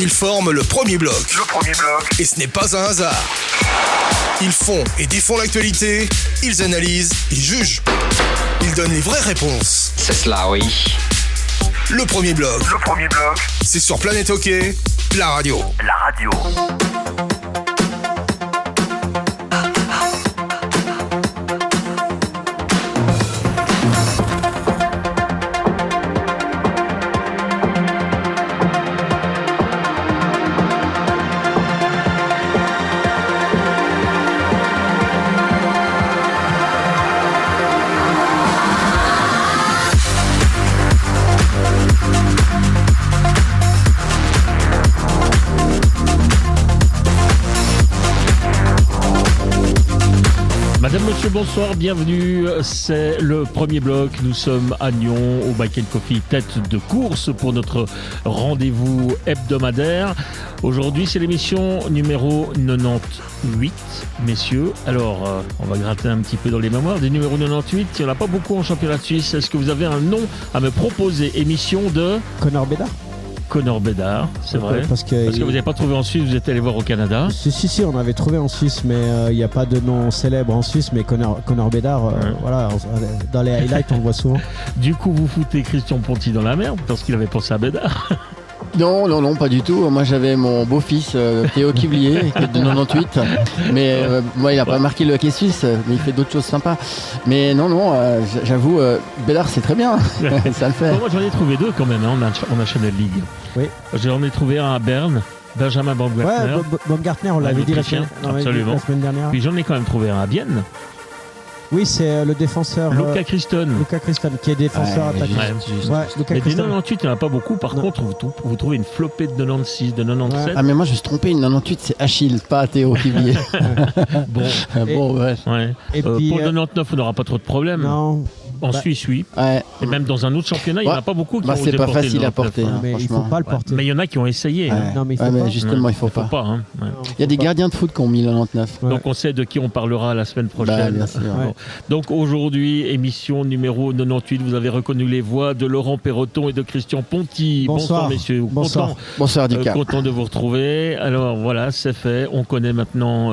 Ils forment le premier bloc. Et ce n'est pas un hasard. Ils font et défont l'actualité, ils analysent, ils jugent. Ils donnent les vraies réponses. C'est cela, oui. Le premier bloc. C'est sur Planète Hockey, la radio. Madame, monsieur, bonsoir, bienvenue, c'est le premier bloc, nous sommes à Nyon, au Bike & Coffee, tête de course pour notre rendez-vous hebdomadaire. Aujourd'hui, c'est l'émission numéro 98, messieurs. Alors, on va gratter un petit peu dans les mémoires. Des numéros 98, il n'y en a pas beaucoup en championnat de Suisse. Est-ce que vous avez un nom à me proposer? Émission de... Connor Bedard, c'est vrai. Parce que vous n'avez pas trouvé en Suisse, vous êtes allé voir au Canada. Si, on avait trouvé en Suisse, mais il n'y a pas de nom célèbre en Suisse. Mais Connor Bedard, voilà, dans les highlights, on le voit souvent. Du coup, vous foutez Christian Ponty dans la merde parce qu'il avait pensé à Bedard. Non, pas du tout. Moi, j'avais mon beau-fils Théo Kiblier, qui est de 98. Mais moi, il n'a pas marqué le hockey suisse, mais il fait d'autres choses sympas. Mais non, j'avoue, Bedard, c'est très bien. Ça le fait. Bon, moi, j'en ai trouvé deux quand même en National League. Oui. J'en ai trouvé un à Berne, Benjamin Baumgartner. Ouais, Baumgartner, on l'avait dit la semaine dernière. Puis j'en ai quand même trouvé un à Vienne. Oui, c'est le défenseur Luca Christon, qui est défenseur attaquant. Mais des 98, il n'y en a pas beaucoup. Par contre, vous trouvez une flopée de 96, de 97. Ouais. Ah, mais moi, je me suis trompé. Une 98, c'est Achille, pas Théo Kiblier. Ouais. Et puis, pour le 99, on n'aura pas trop de problèmes. Non. En Suisse, oui. Ouais. Et même dans un autre championnat, il n'y en a pas beaucoup qui ont c'est pas facile à porter. Mais il ne faut pas le porter. Mais il y en a qui ont essayé. Non, mais il faut pas. Justement, il ne faut pas. Hein. Il y a des gardiens de foot qui ont mis le 99. Donc on sait de qui on parlera la semaine prochaine. Bien sûr. Bon. Donc aujourd'hui, émission numéro 98, vous avez reconnu les voix de Laurent Perroton et de Christian Ponty. Bonsoir messieurs. Bonsoir Ducas. Content de vous retrouver. Alors voilà, c'est fait. On connaît maintenant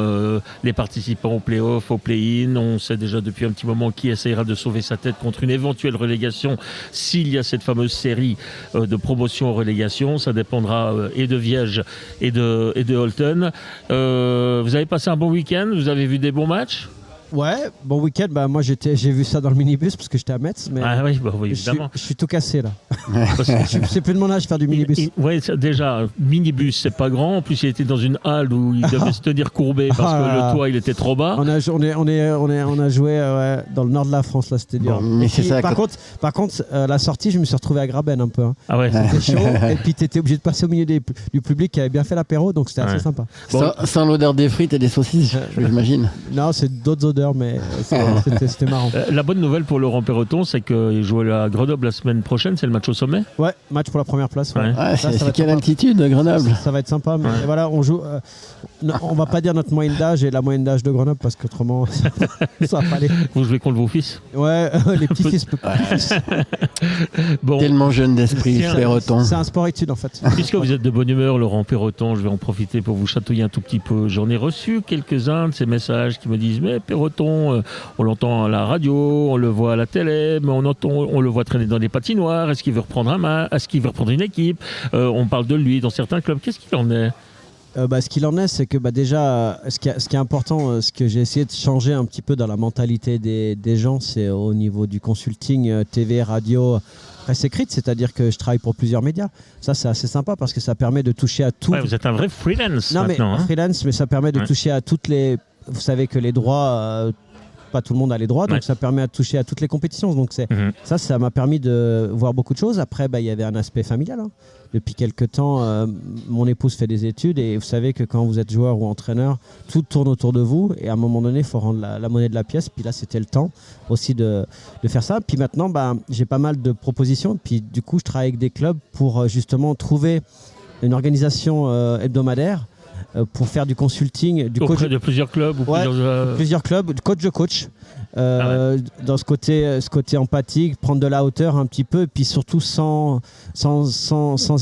les participants au play-off, au play-in. On sait déjà depuis un petit moment qui essayera de sauver sa tête contre une éventuelle relégation s'il y a cette fameuse série de promotion relégation. Ça dépendra et de Viège et de Holton. Vous avez passé un bon week-end? Vous avez vu des bons matchs? Ouais, bon week-end. Bah moi j'ai vu ça dans le minibus parce que j'étais à Metz, mais oui, évidemment. Je suis tout cassé là. C'est plus de mon âge de faire du minibus. Ouais, déjà minibus c'est pas grand. En plus il était dans une halle où il devait se tenir courbé parce que le toit il était trop bas. On a joué dans le nord de la France là, c'était dur. Mais c'est ça. Par contre, la sortie, je me suis retrouvé à Graben un peu. Hein. Ah ouais. C'était chaud. Et puis t'étais obligé de passer au milieu du public qui avait bien fait l'apéro, donc c'était assez sympa. Sans l'odeur des frites et des saucisses, j'imagine. Non, c'est d'autres odeurs, mais c'était marrant. La bonne nouvelle pour Laurent Perroton, c'est qu'il joue à Grenoble la semaine prochaine, c'est le match au sommet. Ouais, match pour la première place. Ouais. C'est quelle altitude, Grenoble? Ça va être sympa, mais voilà, on joue. On va pas dire notre moyenne d'âge et la moyenne d'âge de Grenoble parce qu'autrement, ça va pas aller. Vous jouez contre vos fils? Ouais, les petits-fils. Bon. Tellement jeune d'esprit, Perroton. C'est un sport-étude en fait. Puisque vous êtes de bonne humeur, Laurent Perroton, je vais en profiter pour vous chatouiller un tout petit peu. J'en ai reçu quelques-uns de ces messages qui me disent: mais Perroton, on l'entend à la radio, on le voit à la télé, mais on le voit traîner dans les patinoires. Est-ce qu'il veut reprendre un match? Est-ce qu'il veut reprendre une équipe? On parle de lui dans certains clubs. Qu'est-ce qu'il en est? Ce qu'il en est, c'est que déjà, ce qui est important, ce que j'ai essayé de changer un petit peu dans la mentalité des gens, c'est au niveau du consulting, TV, radio, presse écrite, c'est-à-dire que je travaille pour plusieurs médias. Ça, c'est assez sympa parce que ça permet de toucher à tout. Ouais, vous êtes un vrai freelance maintenant. Freelance, mais ça permet de toucher à toutes les... Vous savez que les droits... pas tout le monde a les droits, donc ça permet de toucher à toutes les compétitions. Donc ça m'a permis de voir beaucoup de choses. Après, il y avait un aspect familial. Hein. Depuis quelques temps, mon épouse fait des études et vous savez que quand vous êtes joueur ou entraîneur, tout tourne autour de vous et à un moment donné, il faut rendre la monnaie de la pièce. Puis là, c'était le temps aussi de faire ça. Puis maintenant, j'ai pas mal de propositions. Puis du coup, je travaille avec des clubs pour justement trouver une organisation hebdomadaire pour faire du consulting, du auprès de plusieurs clubs ou plusieurs clubs, coach de coach. Dans ce côté empathique, prendre de la hauteur un petit peu, et puis surtout sans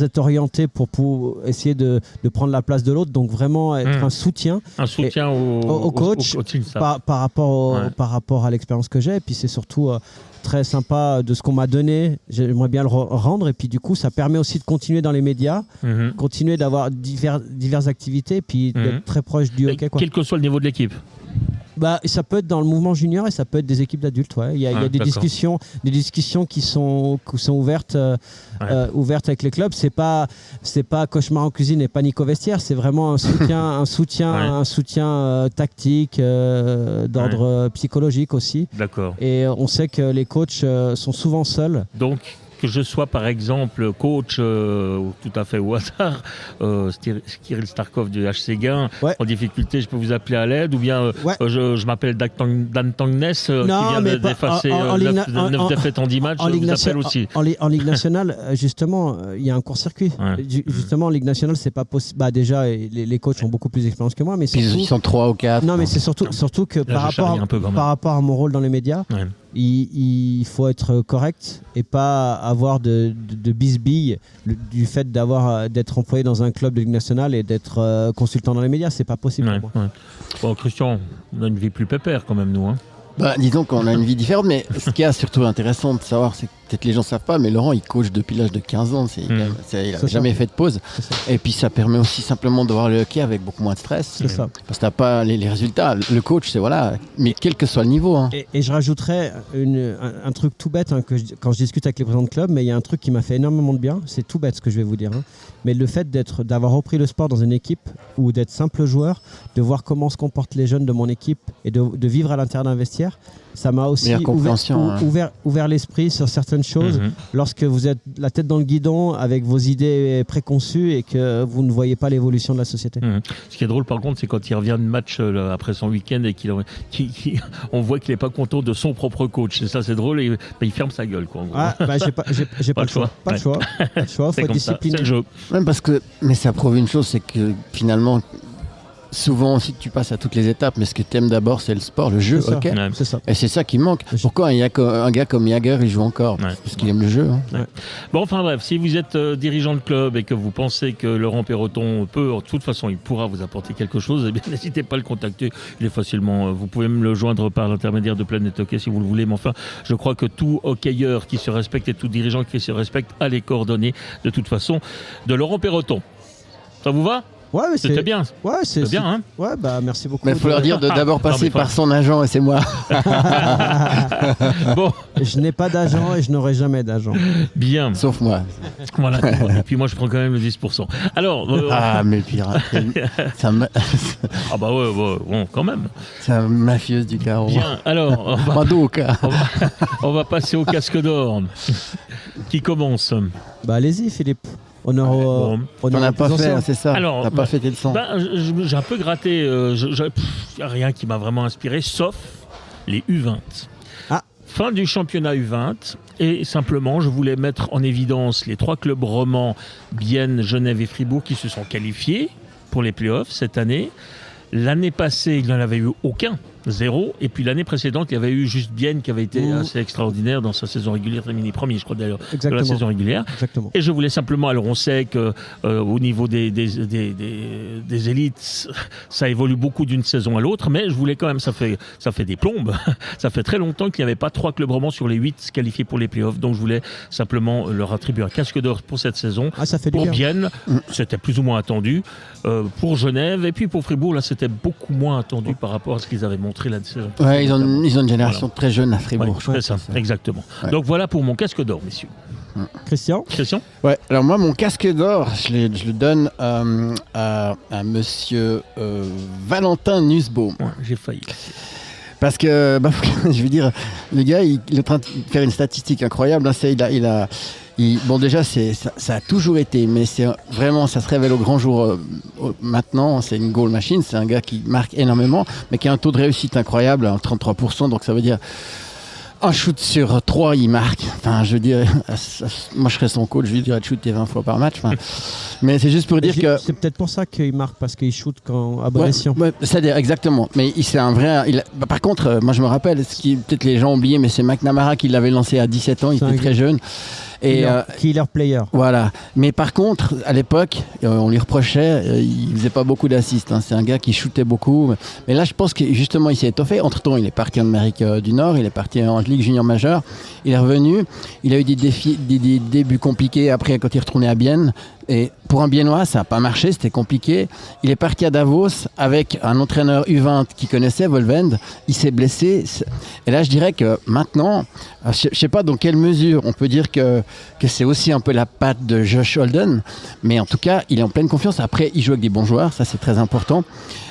être orienté pour essayer de prendre la place de l'autre, donc vraiment être un soutien au coach par rapport à l'expérience que j'ai, et puis c'est surtout très sympa de ce qu'on m'a donné, j'aimerais bien le rendre, et puis du coup ça permet aussi de continuer dans les médias, continuer d'avoir diverses activités, et puis d'être très proche du hockey, quoi. Quel que soit le niveau de l'équipe. Ça peut être dans le mouvement junior et ça peut être des équipes d'adultes. Ouais. Il y a des discussions qui sont ouvertes avec les clubs. C'est pas cauchemar en cuisine et panique au vestiaire. C'est vraiment un soutien tactique, d'ordre psychologique aussi. D'accord. Et on sait que les coachs sont souvent seuls. Donc, que je sois par exemple coach tout à fait au hasard, Kirill Starkov du HC Guin, en difficulté, je peux vous appeler à l'aide, ou bien je m'appelle Dan Tangnes qui vient d'effacer 9 défaites en 10 matchs, je vous appelle aussi. En Ligue nationale, justement, il y a un court-circuit. Justement, en Ligue nationale, c'est pas possible. Déjà, les coachs ont beaucoup plus d'expérience que moi, mais surtout, ils sont 3 ou 4. Non, mais c'est surtout que par rapport à mon rôle dans les médias, il faut être correct et pas avoir de bisbilles du fait d'être employé dans un club de Ligue nationale et d'être consultant dans les médias. C'est pas possible pour moi. Bon, Christian, on a une vie plus pépère quand même, nous. Disons qu'on a une vie différente, mais ce qui est surtout intéressant de savoir, c'est que peut-être les gens ne savent pas, mais Laurent, il coach depuis l'âge de 15 ans. Il n'a jamais fait de pause. Et puis ça permet aussi simplement de voir le hockey avec beaucoup moins de stress. C'est ça. Parce que tu n'as pas les résultats. Le coach, c'est mais quel que soit le niveau. Et je rajouterais un truc tout bête, quand je discute avec les présidents de club, mais il y a un truc qui m'a fait énormément de bien. C'est tout bête ce que je vais vous dire. Mais le fait d'avoir repris le sport dans une équipe ou d'être simple joueur, de voir comment se comportent les jeunes de mon équipe et de vivre à l'intérieur d'un vestiaire, ça m'a aussi ouvert l'esprit sur certaines choses. Lorsque vous êtes la tête dans le guidon avec vos idées préconçues et que vous ne voyez pas l'évolution de la société. Ce qui est drôle par contre, c'est quand il revient de match après son week-end et on voit qu'il n'est pas content de son propre coach. Et ça, c'est drôle, et il ferme sa gueule, quoi, en gros. J'ai pas le choix. Pas le choix. Il faut être discipliné. C'est le jeu. Même mais ça prouve une chose, c'est que finalement, souvent aussi tu passes à toutes les étapes, mais ce que tu aimes d'abord, c'est le sport, le jeu, ok. C'est ça. Et c'est ça qui manque. Pourquoi un gars comme Jagger, il joue encore? Parce qu'il aime le jeu. Bon, enfin bref, si vous êtes dirigeant de club et que vous pensez que Laurent Perroton de toute façon, il pourra vous apporter quelque chose, eh bien, n'hésitez pas à le contacter. Il est facilement, vous pouvez me le joindre par l'intermédiaire de Planète Hockey si vous le voulez. Mais enfin, je crois que tout hockeyeur qui se respecte et tout dirigeant qui se respecte a les coordonnées de toute façon de Laurent Perroton. Ça vous va? Ouais, mais c'était bien. Ouais, c'est bien, hein. Ouais, merci beaucoup. Mais il faut leur dire de d'abord passer par son agent, et c'est moi. Bon. Je n'ai pas d'agent et je n'aurai jamais d'agent. Bien. Sauf moi. Voilà. Et puis moi, je prends quand même le 10%. Alors. Mais pire. Ah bah ouais, bon, quand même. C'est un mafieux du carreau. Bien. Alors. On va passer au casque d'or. Qui commence? Allez-y, Philippe. On n'a pas fait, c'est ça. Alors, t'as pas fêté le sang. J'ai un peu gratté. Il n'y a rien qui m'a vraiment inspiré, sauf les U20. Fin du championnat U20. Et simplement, je voulais mettre en évidence les 3 clubs romans, Bienne, Genève et Fribourg, qui se sont qualifiés pour les playoffs cette année. L'année passée, il n'y en avait eu aucun. 0. Et puis l'année précédente, il y avait eu juste Bienne qui avait été assez extraordinaire dans sa saison régulière, terminé premier, je crois d'ailleurs, de la saison régulière. Exactement. Et je voulais simplement, alors on sait que au niveau des élites, ça évolue beaucoup d'une saison à l'autre, mais je voulais quand même, ça fait des plombes. Ça fait très longtemps qu'il n'y avait pas 3 clubs romans sur les 8 qualifiés pour les playoffs. Donc je voulais simplement leur attribuer un casque d'or pour cette saison. Ça fait pour Bienne, c'était plus ou moins attendu. Pour Genève et puis pour Fribourg, là c'était beaucoup moins attendu par rapport à ce qu'ils avaient montré. Ouais, ils ont une génération très jeune à Fribourg. C'est ça, exactement. Ouais. Donc voilà pour mon casque d'or, messieurs. Christian. Ouais, alors moi, mon casque d'or, je le donne à monsieur Valentin Nussbaum. Ouais, j'ai failli. Parce que, je veux dire, le gars, il est en train de faire une statistique incroyable. Bon, déjà, ça a toujours été, mais c'est vraiment, ça se révèle au grand jour maintenant. C'est une goal machine, c'est un gars qui marque énormément, mais qui a un taux de réussite incroyable, 33%. Donc ça veut dire un shoot sur 3, il marque. Enfin, je veux dire, moi je serais son coach, je lui dirais de shooter 20 fois par match. Mais c'est juste pour dire que... C'est peut-être pour ça qu'il marque, parce qu'il shoot à bon escient. C'est-à-dire, exactement. Mais c'est un vrai... par contre, moi je me rappelle, peut-être les gens ont oublié, mais c'est McNamara qui l'avait lancé à 17 ans, il était très jeune. Killer player. Voilà. Mais par contre, à l'époque, on lui reprochait, il faisait pas beaucoup d'assists. C'est un gars qui shootait beaucoup. Mais là, je pense que justement, il s'est étoffé. Entre-temps, il est parti en Amérique du Nord, il est parti en Ligue junior majeure. Il est revenu. Il a eu des débuts compliqués après quand il est retourné à Bienne. Et pour un Biennois, ça n'a pas marché, c'était compliqué. Il est parti à Davos avec un entraîneur U20 qu'il connaissait, Volvend. Il s'est blessé. Et là, je dirais que maintenant, je ne sais pas dans quelle mesure on peut dire que c'est aussi un peu la patte de Josh Holden. Mais en tout cas, il est en pleine confiance. Après, il joue avec des bons joueurs, ça c'est très important.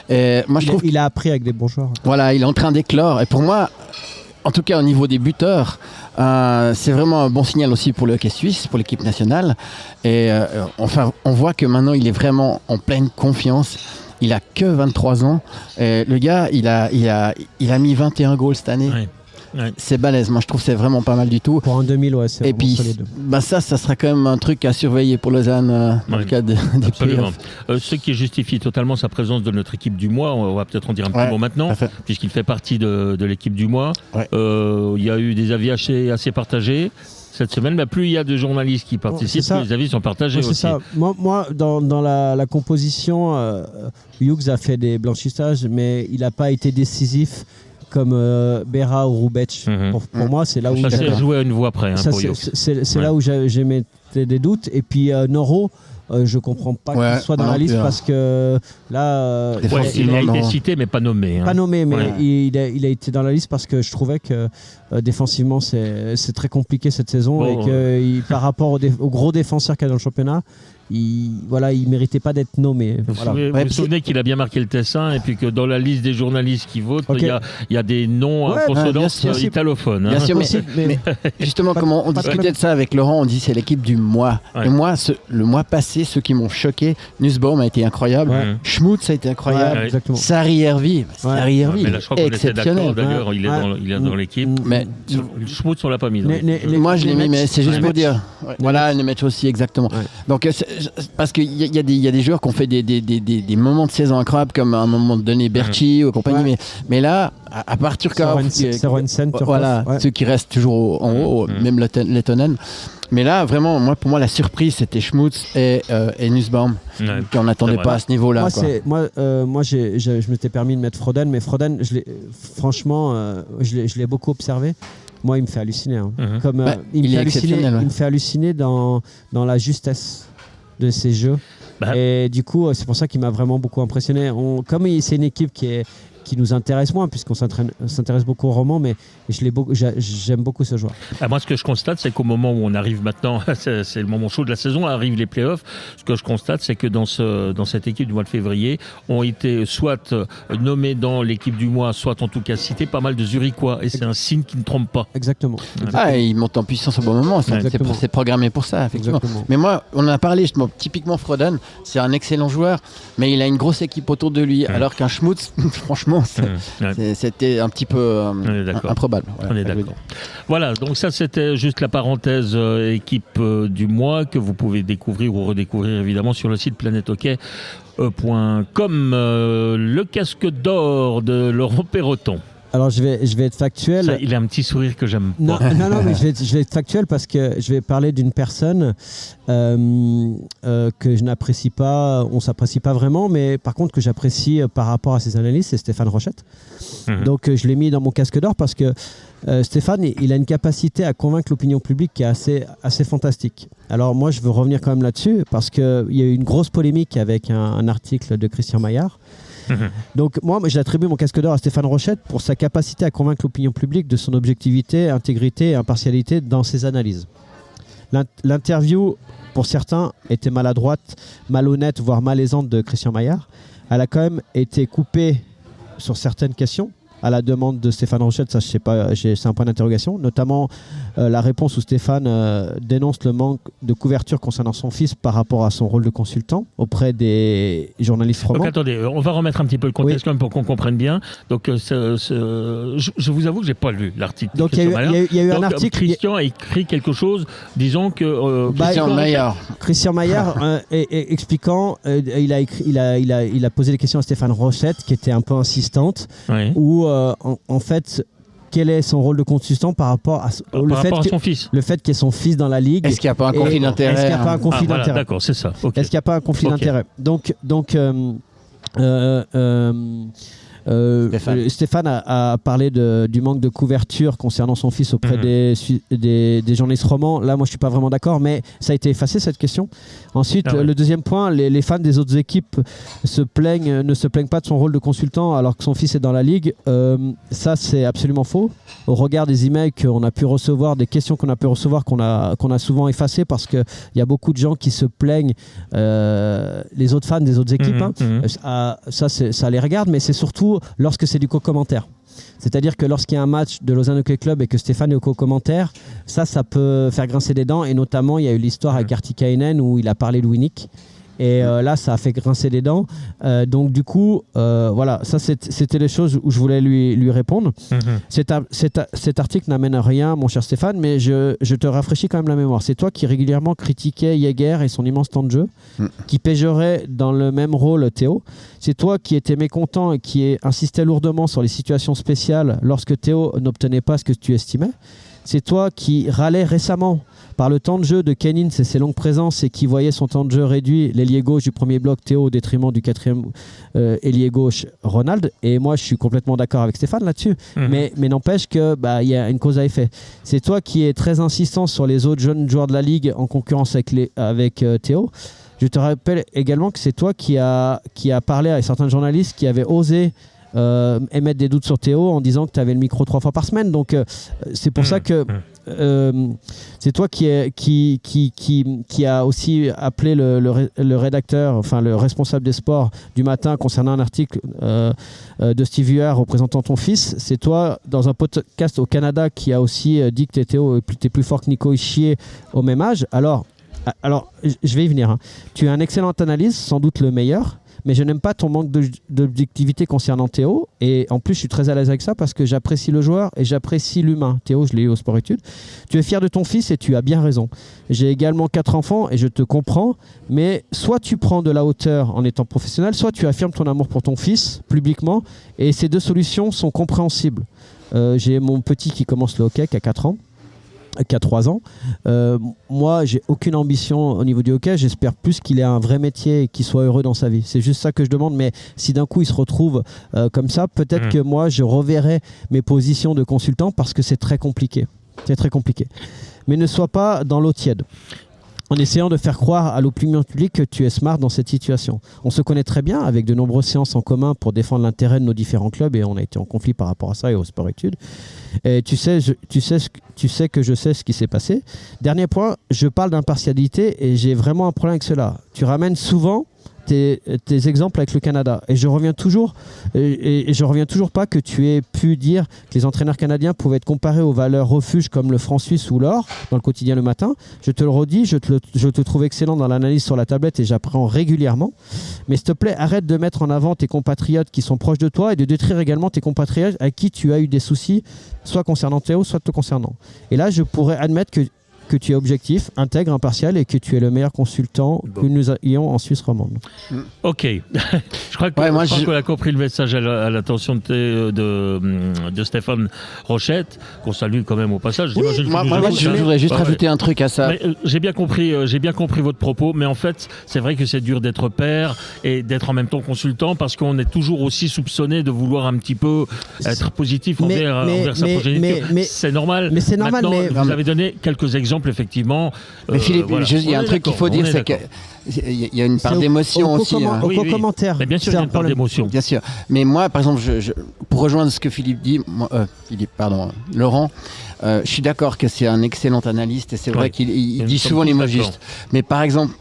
Et moi, je trouve il a appris avec des bons joueurs. Voilà, il est en train d'éclore. Et pour moi, en tout cas au niveau des buteurs, c'est vraiment un bon signal aussi pour le hockey suisse, pour l'équipe nationale. Et enfin, on voit que maintenant il est vraiment en pleine confiance. Il a que 23 ans. Et le gars, il a mis 21 goals cette année. Ouais. Ouais. C'est balèze, moi je trouve que c'est vraiment pas mal du tout. Pour un 2000, ouais, c'est et puis solide. Ça sera quand même un truc à surveiller pour Lausanne dans le cas des playoffs. Ce qui justifie totalement sa présence de notre équipe du mois, on va peut-être en dire un petit mot maintenant, puisqu'il fait partie de l'équipe du mois. Il y a eu des avis assez partagés cette semaine, mais plus il y a de journalistes qui participent, plus les avis sont partagés aussi. C'est ça. Moi dans la composition, Hughes a fait des blanchissages, mais il n'a pas été décisif comme Berra ou Roubec. Pour moi, c'est là où... Ça s'est joué à une voix près. C'est là où j'ai mis des doutes. Et puis Noro, je comprends pas qu'il soit dans la liste parce que là... il a été cité mais pas nommé. Pas nommé, mais il a été dans la liste parce que je trouvais que défensivement, c'est très compliqué cette saison et que par rapport aux gros défenseurs qu'il y a dans le championnat, il méritait pas d'être nommé. Vous vous souvenez qu'il a bien marqué le Tessin et puis que dans la liste des journalistes qui votent, il y a des noms à consonance italophones. Bien sûr, mais justement, comment on discutait de ça avec Laurent, on dit c'est l'équipe du mois. Et moi, le mois passé, ceux qui m'ont choqué, Nussbaum a été incroyable, Schmutz a été incroyable, Sari Hervy, exceptionnel. D'ailleurs, il est dans l'équipe. Mais Schmutz, on l'a pas mis. Moi, je l'ai mis, mais c'est juste pour dire. Voilà, Nemec aussi, exactement. Donc, parce qu'il y a des joueurs qui ont fait des moments de saison incroyables, comme à un moment donné Berchi ou compagnie, mais là, à part Turkov, ceux qui restent toujours en haut, même Lettonen. Mais là, vraiment, pour moi, la surprise, c'était Schmutz et Nussbaum, qu'on n'attendait pas à ce niveau-là. Moi, je m'étais permis de mettre Froden, mais Froden, franchement, je l'ai beaucoup observé. Moi, il me fait halluciner. Il me fait halluciner dans la justesse de ses jeux. Et du coup, c'est pour ça qu'il m'a vraiment beaucoup impressionné. Comme c'est une équipe qui nous intéresse moins, puisqu'on s'intéresse beaucoup au roman, mais j'aime beaucoup ce joueur. Moi, ce que je constate, c'est qu'au moment où on arrive maintenant, c'est le moment chaud de la saison, arrivent les playoffs, ce que je constate, c'est que dans cette équipe du mois de février, ont été soit nommés dans l'équipe du mois, soit en tout cas cités pas mal de Zurichois, et c'est un signe qui ne trompe pas. Exactement. Ils montent en puissance au bon moment, c'est programmé pour ça, effectivement. Exactement. Mais moi, on en a parlé, justement, typiquement Froden, c'est un excellent joueur, mais il a une grosse équipe autour de lui, alors qu'un Schmutz, franchement, c'était un petit peu improbable. On est d'accord. Voilà, donc ça c'était juste la parenthèse équipe du mois que vous pouvez découvrir ou redécouvrir évidemment sur le site planethockey.com. Le casque d'or de Laurent Perroton. Alors je vais être factuel. Ça, il a un petit sourire que j'aime pas. Non, mais je vais être factuel parce que je vais parler d'une personne que je n'apprécie pas, on s'apprécie pas vraiment, mais par contre que j'apprécie par rapport à ses analyses, c'est Stéphane Rochette. Donc je l'ai mis dans mon casque d'or parce que Stéphane, il a une capacité à convaincre l'opinion publique qui est assez fantastique. Alors moi, je veux revenir quand même là-dessus parce qu'il y a eu une grosse polémique avec un article de Christian Maillard. Donc moi j'attribue mon casque d'or à Stéphane Rochette pour sa capacité à convaincre l'opinion publique de son objectivité, intégrité et impartialité dans ses analyses. L'interview, pour certains, était maladroite, malhonnête, voire malaisante de Christian Maillard. Elle a quand même été coupée sur certaines questions à la demande de Stéphane Rochette, ça je sais pas, c'est un point d'interrogation. Notamment la réponse où Stéphane dénonce le manque de couverture concernant son fils par rapport à son rôle de consultant auprès des journalistes romans. Donc attendez, on va remettre un petit peu le contexte quand même pour qu'on comprenne bien. Donc je vous avoue que j'ai pas lu l'article. Donc il y a eu un article. Christian a écrit quelque chose, disons que Christian Maillard expliquant, il a posé des questions à Stéphane Rochette qui était un peu insistante, où en fait, quel est son rôle de consultant par rapport à son fils. Le fait qu'il y ait son fils dans la ligue. Est-ce qu'il n'y a pas un conflit d'intérêt? Est-ce qu'il n'y a pas un conflit d'intérêt? Voilà, d'accord, c'est ça. Okay. Est-ce qu'il n'y a pas un conflit d'intérêt? Donc Stéphane a parlé du manque de couverture concernant son fils auprès des journalistes romans. Là, moi, je ne suis pas vraiment d'accord, mais ça a été effacé, cette question. Ensuite, le deuxième point, les fans des autres équipes ne se plaignent pas de son rôle de consultant alors que son fils est dans la ligue. Ça, c'est absolument faux. Au regard des emails qu'on a pu recevoir, des questions qu'on a pu recevoir, qu'on a souvent effacées parce qu'il y a beaucoup de gens qui se plaignent, les autres fans des autres équipes. Ça les regarde, mais c'est surtout lorsque c'est du co-commentaire. C'est-à-dire que lorsqu'il y a un match de Lausanne Hockey Club et que Stéphane est au co-commentaire, ça peut faire grincer des dents. Et notamment, il y a eu l'histoire avec Artikainen où il a parlé de Winnick. Et là, ça a fait grincer des dents. Donc, du coup, voilà, ça, c'était les choses où je voulais lui répondre. Cet article n'amène à rien, mon cher Stéphane, mais je te rafraîchis quand même la mémoire. C'est toi qui régulièrement critiquais Jäger et son immense temps de jeu, qui pégerait dans le même rôle Théo. C'est toi qui étais mécontent et qui insistait lourdement sur les situations spéciales lorsque Théo n'obtenait pas ce que tu estimais. C'est toi qui râlais récemment par le temps de jeu de Kenin et ses longues présences et qui voyait son temps de jeu réduit, l'ailier gauche du premier bloc Théo au détriment du quatrième ailier gauche Ronald. Et moi, je suis complètement d'accord avec Stéphane là-dessus. Mais n'empêche que y a une cause à effet. C'est toi qui es très insistant sur les autres jeunes joueurs de la Ligue en concurrence avec Théo. Je te rappelle également que c'est toi qui a parlé à certains journalistes qui avaient osé émettre des doutes sur Théo en disant que tu avais le micro 3 fois par semaine. Donc c'est pour ça que c'est toi qui a aussi appelé le rédacteur, enfin le responsable des sports du matin concernant un article de Steve Huard représentant ton fils. C'est toi dans un podcast au Canada qui a aussi dit que t'es plus fort que Nico Hischier au même âge. Alors je vais y venir. Tu as une excellente analyse, sans doute le meilleur. Mais je n'aime pas ton manque d'objectivité concernant Théo. Et en plus, je suis très à l'aise avec ça parce que j'apprécie le joueur et j'apprécie l'humain. Théo, je l'ai eu au Sport Études. Tu es fier de ton fils et tu as bien raison. J'ai également 4 enfants et je te comprends. Mais soit tu prends de la hauteur en étant professionnel, soit tu affirmes ton amour pour ton fils publiquement. Et ces deux solutions sont compréhensibles. J'ai mon petit qui commence le hockey qui a 4 ans. Qui a 3 ans. Moi, j'ai aucune ambition au niveau du hockey. J'espère plus qu'il ait un vrai métier et qu'il soit heureux dans sa vie. C'est juste ça que je demande. Mais si d'un coup, il se retrouve comme ça, peut-être que moi, je reverrai mes positions de consultant parce que c'est très compliqué. C'est très compliqué. Mais ne sois pas dans l'eau tiède en essayant de faire croire à l'opinion publique que tu es smart dans cette situation. On se connaît très bien avec de nombreuses séances en commun pour défendre l'intérêt de nos différents clubs et on a été en conflit par rapport à ça et au Sport Études. Et tu sais que je sais ce qui s'est passé. Dernier point, je parle d'impartialité et j'ai vraiment un problème avec cela. Tu ramènes souvent tes exemples avec le Canada et je reviens toujours pas que tu aies pu dire que les entraîneurs canadiens pouvaient être comparés aux valeurs refuges comme le franc suisse ou l'or dans le quotidien le matin. Je te le redis, je te trouve excellent dans l'analyse sur la tablette et j'apprends régulièrement, mais s'il te plaît arrête de mettre en avant tes compatriotes qui sont proches de toi et de détruire également tes compatriotes à qui tu as eu des soucis soit concernant Théo soit te concernant. Et là je pourrais admettre que tu es objectif, intègre, impartial et que tu es le meilleur consultant que nous ayons en Suisse romande. Ok. Je crois qu'on a compris le message à l'attention de Stéphane Rochette, qu'on salue quand même au passage. Oui, je voudrais juste rajouter un truc à ça. J'ai bien compris votre propos, mais en fait, c'est vrai que c'est dur d'être père et d'être en même temps consultant parce qu'on est toujours aussi soupçonné de vouloir un petit peu être positif envers sa progéniture. C'est normal. Mais c'est normal. Maintenant, vous avez donné quelques exemples, effectivement. Mais Philippe, il y a un truc qu'il faut dire, c'est qu'il y a une part d'émotion aussi. Au commentaire. Mais bien sûr, il y a une part d'émotion. Bien sûr. Mais moi, par exemple, pour rejoindre ce que Philippe dit, Laurent, je suis d'accord que c'est un excellent analyste et c'est vrai qu'il dit souvent les mots justes. Mais par exemple,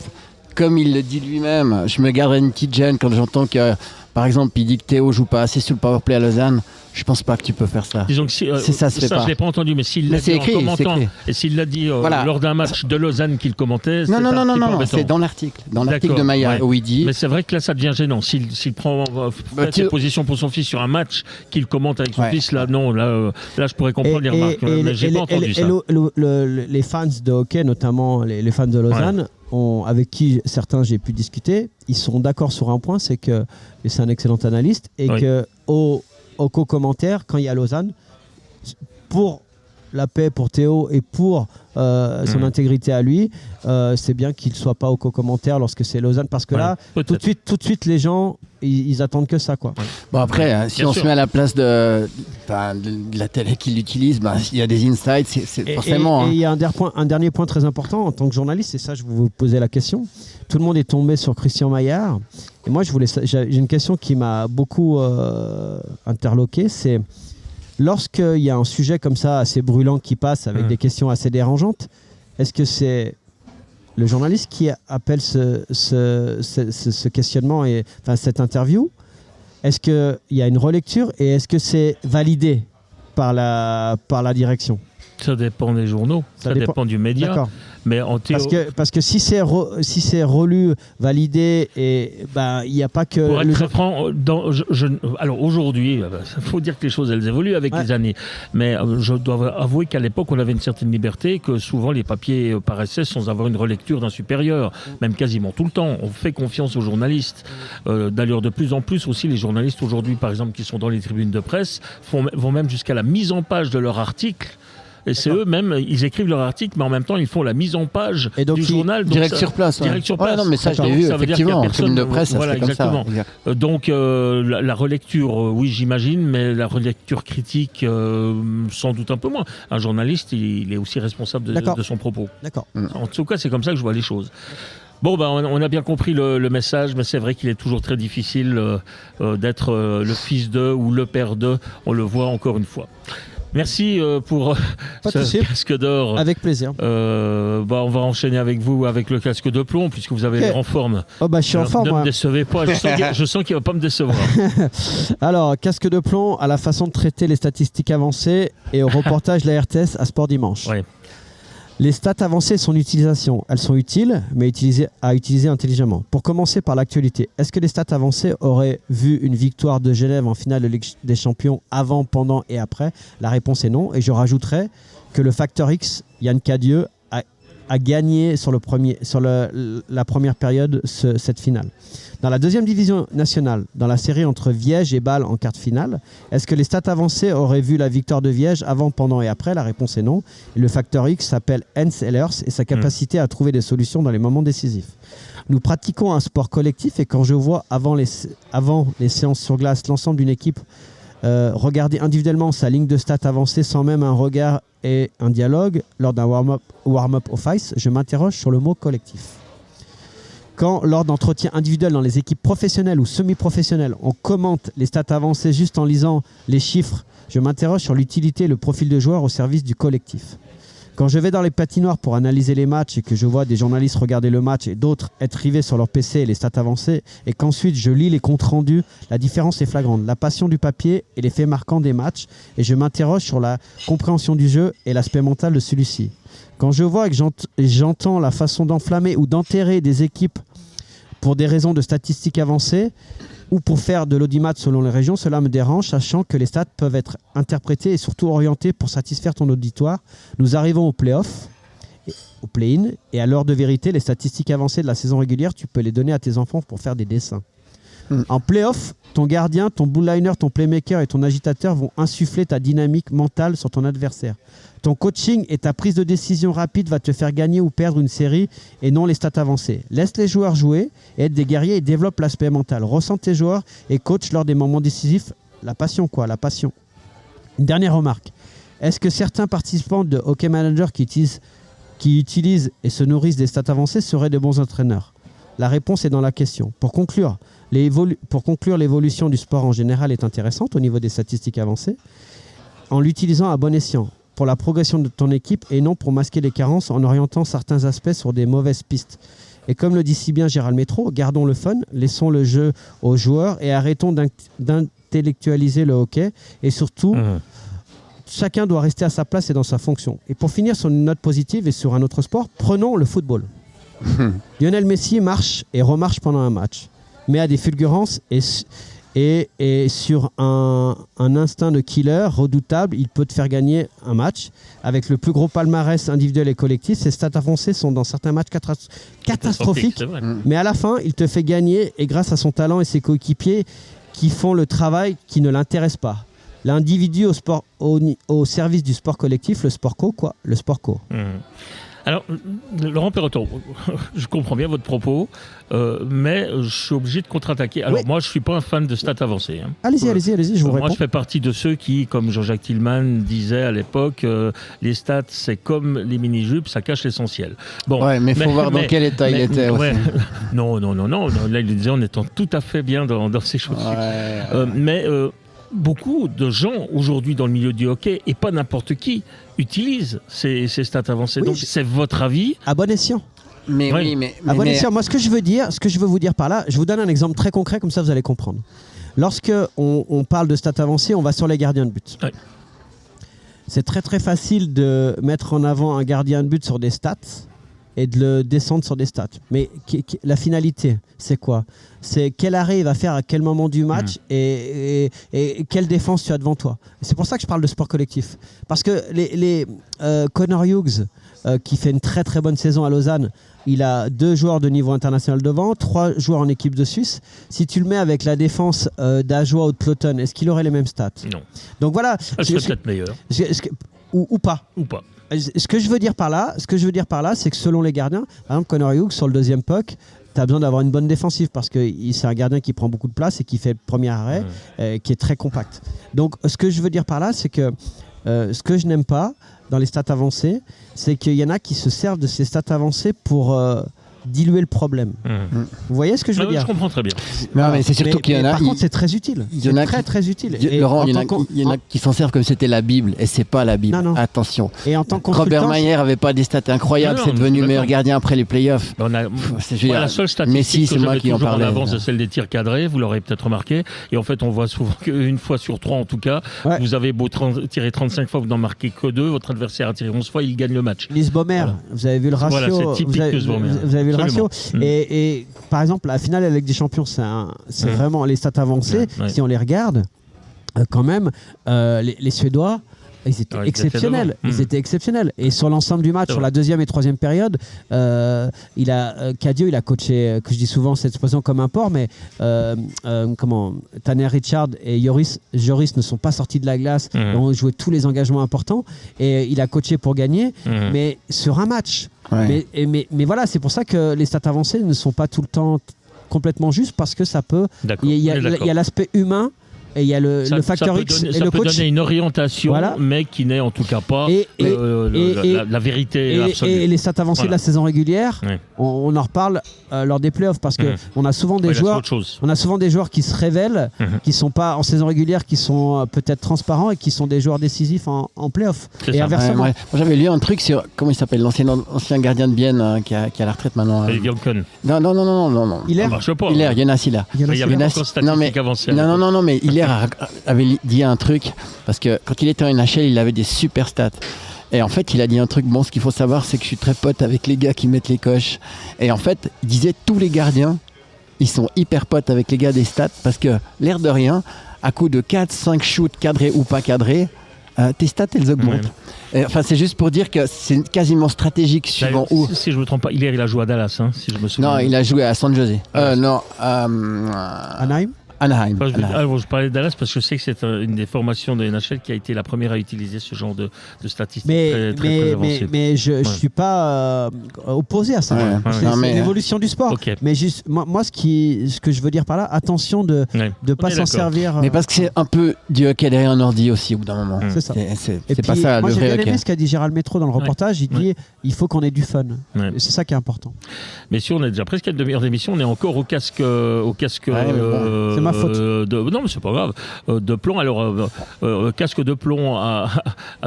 comme il le dit lui-même, je me garderai une petite gêne quand j'entends que par exemple, il dit que Théo joue pas assez sur le powerplay à Lausanne, je pense pas que tu peux faire ça. Disons que ça se fait pas. Je l'ai pas entendu, mais s'il l'a dit en commentant, et s'il l'a dit lors d'un match de Lausanne qu'il commentait, non, c'est dans l'article de Maillard où il dit. Mais c'est vrai que là, ça devient gênant. S'il prend cette position pour son fils sur un match qu'il commente avec son fils, là, non, là, je pourrais comprendre les remarques. Mais j'ai pas entendu ça. Les fans de hockey, notamment les fans de Lausanne, avec qui certains j'ai pu discuter, ils sont d'accord sur un point, c'est que, et c'est un excellent analyste, et que au co-commentaire, quand il y a Lausanne, pour la paix, pour Théo et pour son intégrité à lui, c'est bien qu'il ne soit pas au co-commentaire lorsque c'est Lausanne, parce que là, tout de suite, les gens, ils attendent que ça, quoi. Bon, après, si on se met à la place de la télé qu'il utilise, il y a des insights, c'est forcément... Et il y a un dernier point très important, en tant que journaliste, et ça, je vous posais la question. Tout le monde est tombé sur Christian Maillard. Et moi, j'ai une question qui m'a beaucoup interloqué, c'est lorsqu'il y a un sujet comme ça, assez brûlant, qui passe avec des questions assez dérangeantes, est-ce que c'est le journaliste qui appelle ce questionnement et cette interview? Est-ce qu'il y a une relecture et est-ce que c'est validé par la direction? Ça dépend des journaux, ça dépend du média. D'accord. Mais parce que si c'est relu, validé, et il n'y a pas que... Pour être très franc, alors aujourd'hui, il faut dire que les choses elles évoluent avec les années. Mais je dois avouer qu'à l'époque, on avait une certaine liberté, que souvent les papiers paraissaient sans avoir une relecture d'un supérieur, même quasiment tout le temps. On fait confiance aux journalistes. D'ailleurs, de plus en plus aussi, les journalistes aujourd'hui, par exemple, qui sont dans les tribunes de presse, vont même jusqu'à la mise en page de leur article. Et c'est eux-mêmes, ils écrivent leur article, mais en même temps, ils font la mise en page du journal. Direct sur place. Direct sur place. Non, mais ça, je l'ai vu, effectivement, en tribune de presse, ça se fait comme ça. Donc, la relecture, oui, j'imagine, mais la relecture critique, sans doute un peu moins. Un journaliste, il est aussi responsable de son propos. D'accord. En tout cas, c'est comme ça que je vois les choses. Bon, on a bien compris le message, mais c'est vrai qu'il est toujours très difficile d'être le fils de ou le père de. On le voit encore une fois. Merci pour ce casque d'or. Avec plaisir. On va enchaîner avec vous avec le casque de plomb, puisque vous avez l'air en forme. Je suis en forme. Ne me décevez pas, je sens qu'il ne va pas me décevoir. Alors, casque de plomb à la façon de traiter les statistiques avancées et au reportage de la RTS à Sport Dimanche. Ouais. Les stats avancées, son utilisation, elles sont utiles, mais à utiliser intelligemment. Pour commencer par l'actualité, est-ce que les stats avancées auraient vu une victoire de Genève en finale de Ligue des Champions avant, pendant et après? La réponse est non. Et je rajouterais que le facteur X, Yann Cadieux, a gagné sur la première période cette finale. Dans la deuxième division nationale, dans la série entre Viège et Bâle en quart de finale, est-ce que les stats avancées auraient vu la victoire de Viège avant, pendant et après? La réponse est non. Et le facteur X s'appelle Hans Ehlers et sa capacité à trouver des solutions dans les moments décisifs. Nous pratiquons un sport collectif et quand je vois avant les séances sur glace l'ensemble d'une équipe regarder individuellement sa ligne de stats avancée sans même un regard et un dialogue lors d'un warm-up au Face, je m'interroge sur le mot collectif. Quand, lors d'entretiens individuels dans les équipes professionnelles ou semi-professionnelles, on commente les stats avancées juste en lisant les chiffres, je m'interroge sur l'utilité et le profil de joueur au service du collectif. Quand je vais dans les patinoires pour analyser les matchs et que je vois des journalistes regarder le match et d'autres être rivés sur leur PC et les stats avancées, et qu'ensuite je lis les comptes rendus, la différence est flagrante. La passion du papier et les faits marquants des matchs, et je m'interroge sur la compréhension du jeu et l'aspect mental de celui-ci. Quand je vois et que j'entends la façon d'enflammer ou d'enterrer des équipes pour des raisons de statistiques avancées ou pour faire de l'audimat selon les régions, cela me dérange, sachant que les stats peuvent être interprétés et surtout orientés pour satisfaire ton auditoire. Nous arrivons au play-off, au play-in, et à l'heure de vérité, les statistiques avancées de la saison régulière, tu peux les donner à tes enfants pour faire des dessins. En play-off, ton gardien, ton bull-liner, ton playmaker et ton agitateur vont insuffler ta dynamique mentale sur ton adversaire. Ton coaching et ta prise de décision rapide va te faire gagner ou perdre une série et non les stats avancées. Laisse les joueurs jouer et être des guerriers et développe l'aspect mental. Ressens tes joueurs et coach lors des moments décisifs. La passion, la passion. Une dernière remarque. Est-ce que certains participants de Hockey Manager qui utilisent et se nourrissent des stats avancées seraient de bons entraîneurs? La réponse est dans la question. Pour conclure, l'évolution du sport en général est intéressante au niveau des statistiques avancées en l'utilisant à bon escient pour la progression de ton équipe et non pour masquer les carences en orientant certains aspects sur des mauvaises pistes. Et comme le dit si bien Gérald Métro, gardons le fun, laissons le jeu aux joueurs et arrêtons d'intellectualiser le hockey. Et surtout, chacun doit rester à sa place et dans sa fonction. Et pour finir sur une note positive et sur un autre sport, prenons le football. Lionel Messi marche et remarche pendant un match, mais a des fulgurances et sur un instinct de killer redoutable, il peut te faire gagner un match. Avec le plus gros palmarès individuel et collectif, ses stats avancées sont dans certains matchs catastrophiques, mais à la fin, il te fait gagner et grâce à son talent et ses coéquipiers qui font le travail qui ne l'intéresse pas. L'individu au service du sport collectif, le sport co, quoi, le sport co. Alors, Laurent Perroton, je comprends bien votre propos, mais je suis obligé de contre-attaquer. Alors, moi, je ne suis pas un fan de stats avancées. Hein. Allez-y, je vous réponds. Moi, je fais partie de ceux qui, comme Jean-Jacques Tillman disait à l'époque, les stats, c'est comme les mini-jupes, ça cache l'essentiel. Bon, mais il faut voir dans quel état il était aussi. Non. Là, il disait en étant tout à fait bien dans ses chaussures. Beaucoup de gens aujourd'hui dans le milieu du hockey, et pas n'importe qui, utilisent ces stats avancées. Oui, donc c'est votre avis. À bon escient. Mais à bon escient. Moi, ce que je veux vous dire par là, je vous donne un exemple très concret, comme ça vous allez comprendre. Lorsque on parle de stats avancées, on va sur les gardiens de but. Oui. C'est très très facile de mettre en avant un gardien de but sur des stats et de le descendre sur des stats. Mais la finalité, c'est quoi ? C'est quel arrêt il va faire à quel moment du match et quelle défense tu as devant toi. Et c'est pour ça que je parle de sport collectif. Parce que Connor Hughes, qui fait une très très bonne saison à Lausanne, il a 2 joueurs de niveau international devant, 3 joueurs en équipe de Suisse. Si tu le mets avec la défense d'Ajoie ou de Cloton, est-ce qu'il aurait les mêmes stats ? Non. Donc voilà. C'est peut-être meilleur. Ou pas. Ou pas. Ce que je veux dire par là, c'est que selon les gardiens, par exemple Connor Hughes sur le deuxième puck, tu as besoin d'avoir une bonne défensive parce que c'est un gardien qui prend beaucoup de place et qui fait le premier arrêt, qui est très compact. Donc ce que je veux dire par là, c'est que ce que je n'aime pas dans les stats avancées, c'est qu'il y en a qui se servent de ces stats avancées pour diluer le problème. Vous voyez ce que je veux dire ? Je comprends très bien. Non, mais c'est surtout qu'il y en a. Par contre, c'est très utile. C'est très utile. Laurent, il y en a qui s'en servent comme c'était la Bible, et c'est pas la Bible. Non. Attention. Et en tant que Robert Mayer avait pas des stats incroyables, c'est devenu meilleur gardien après les playoffs. La seule statistique que je mets toujours en avant, c'est celle des tirs cadrés. Vous l'aurez peut-être remarqué. Et en fait, on voit souvent qu'une fois sur 3, en tout cas, vous avez beau tirer 35 fois, vous n'en marquez que 2. Votre adversaire a tiré 11 fois, il gagne le match. Lise Baumer, vous avez vu le ratio. Voilà, c'est typique de Baumer. Vous avez vu le ratio. Et par exemple, la finale de la Ligue des Champions, c'est vraiment les stats avancées. Si on les regarde, quand même, les Suédois, ils étaient exceptionnels. Ils étaient exceptionnels. Et sur l'ensemble du match, sur la deuxième et troisième période, Cadio, il a coaché, que je dis souvent cette expression comme un porc, mais Tanner Richard et Joris ne sont pas sortis de la glace, ont joué tous les engagements importants. Et il a coaché pour gagner, mais sur un match. Ouais. Mais voilà, c'est pour ça que les stats avancées ne sont pas tout le temps complètement justes parce que ça peut. Il y a l'aspect humain et il y a le facteur X et le coach. Ça peut donner une orientation, mais qui n'est en tout cas pas la vérité absolue. Et les stats avancées de la saison régulière, on en reparle lors des playoffs parce que on a souvent des joueurs. On a souvent des joueurs qui se révèlent, qui sont pas en saison régulière, qui sont peut-être transparents et qui sont des joueurs décisifs en playoff. Et inversement. Moi, j'avais lu un truc sur comment il s'appelle l'ancien gardien de Bienne qui a la retraite maintenant. Non. Hilaire, Jonas Hilaire. Il y avait encore statistique avancée. Non, mais Hilaire avait dit un truc parce que quand il était en NHL, il avait des super stats. Et en fait, il a dit un truc, ce qu'il faut savoir, c'est que je suis très pote avec les gars qui mettent les coches. Et en fait, il disait tous les gardiens, ils sont hyper potes avec les gars des stats parce que, l'air de rien, à coup de 4-5 shoots cadrés ou pas cadrés, tes stats, elles augmentent. Enfin, c'est juste pour dire que c'est quasiment stratégique suivant où. Si je ne me trompe pas, il a joué à Dallas, si je me souviens. Non, il a joué à San Jose. Anaheim. Je parlais de Dallas parce que je sais que c'est une des formations de NHL qui a été la première à utiliser ce genre de statistiques très avancées. Mais je ne suis pas opposé à ça. C'est l'évolution du sport. Okay. Mais juste, moi, ce que je veux dire par là, attention de ne pas s'en servir. Mais parce que c'est un peu du hockey derrière un ordi aussi au bout d'un moment. C'est ça. C'est pas ça le vrai hockey. Moi, j'ai bien aimé ce qu'a dit Gérald Métro dans le reportage. Il dit il faut qu'on ait du fun. C'est ça qui est important. Mais si on est déjà presque à une demi-heure d'émission, on est encore au casque. C'est ma ma faute. Non, mais c'est pas grave. De plomb. Alors, casque de plomb à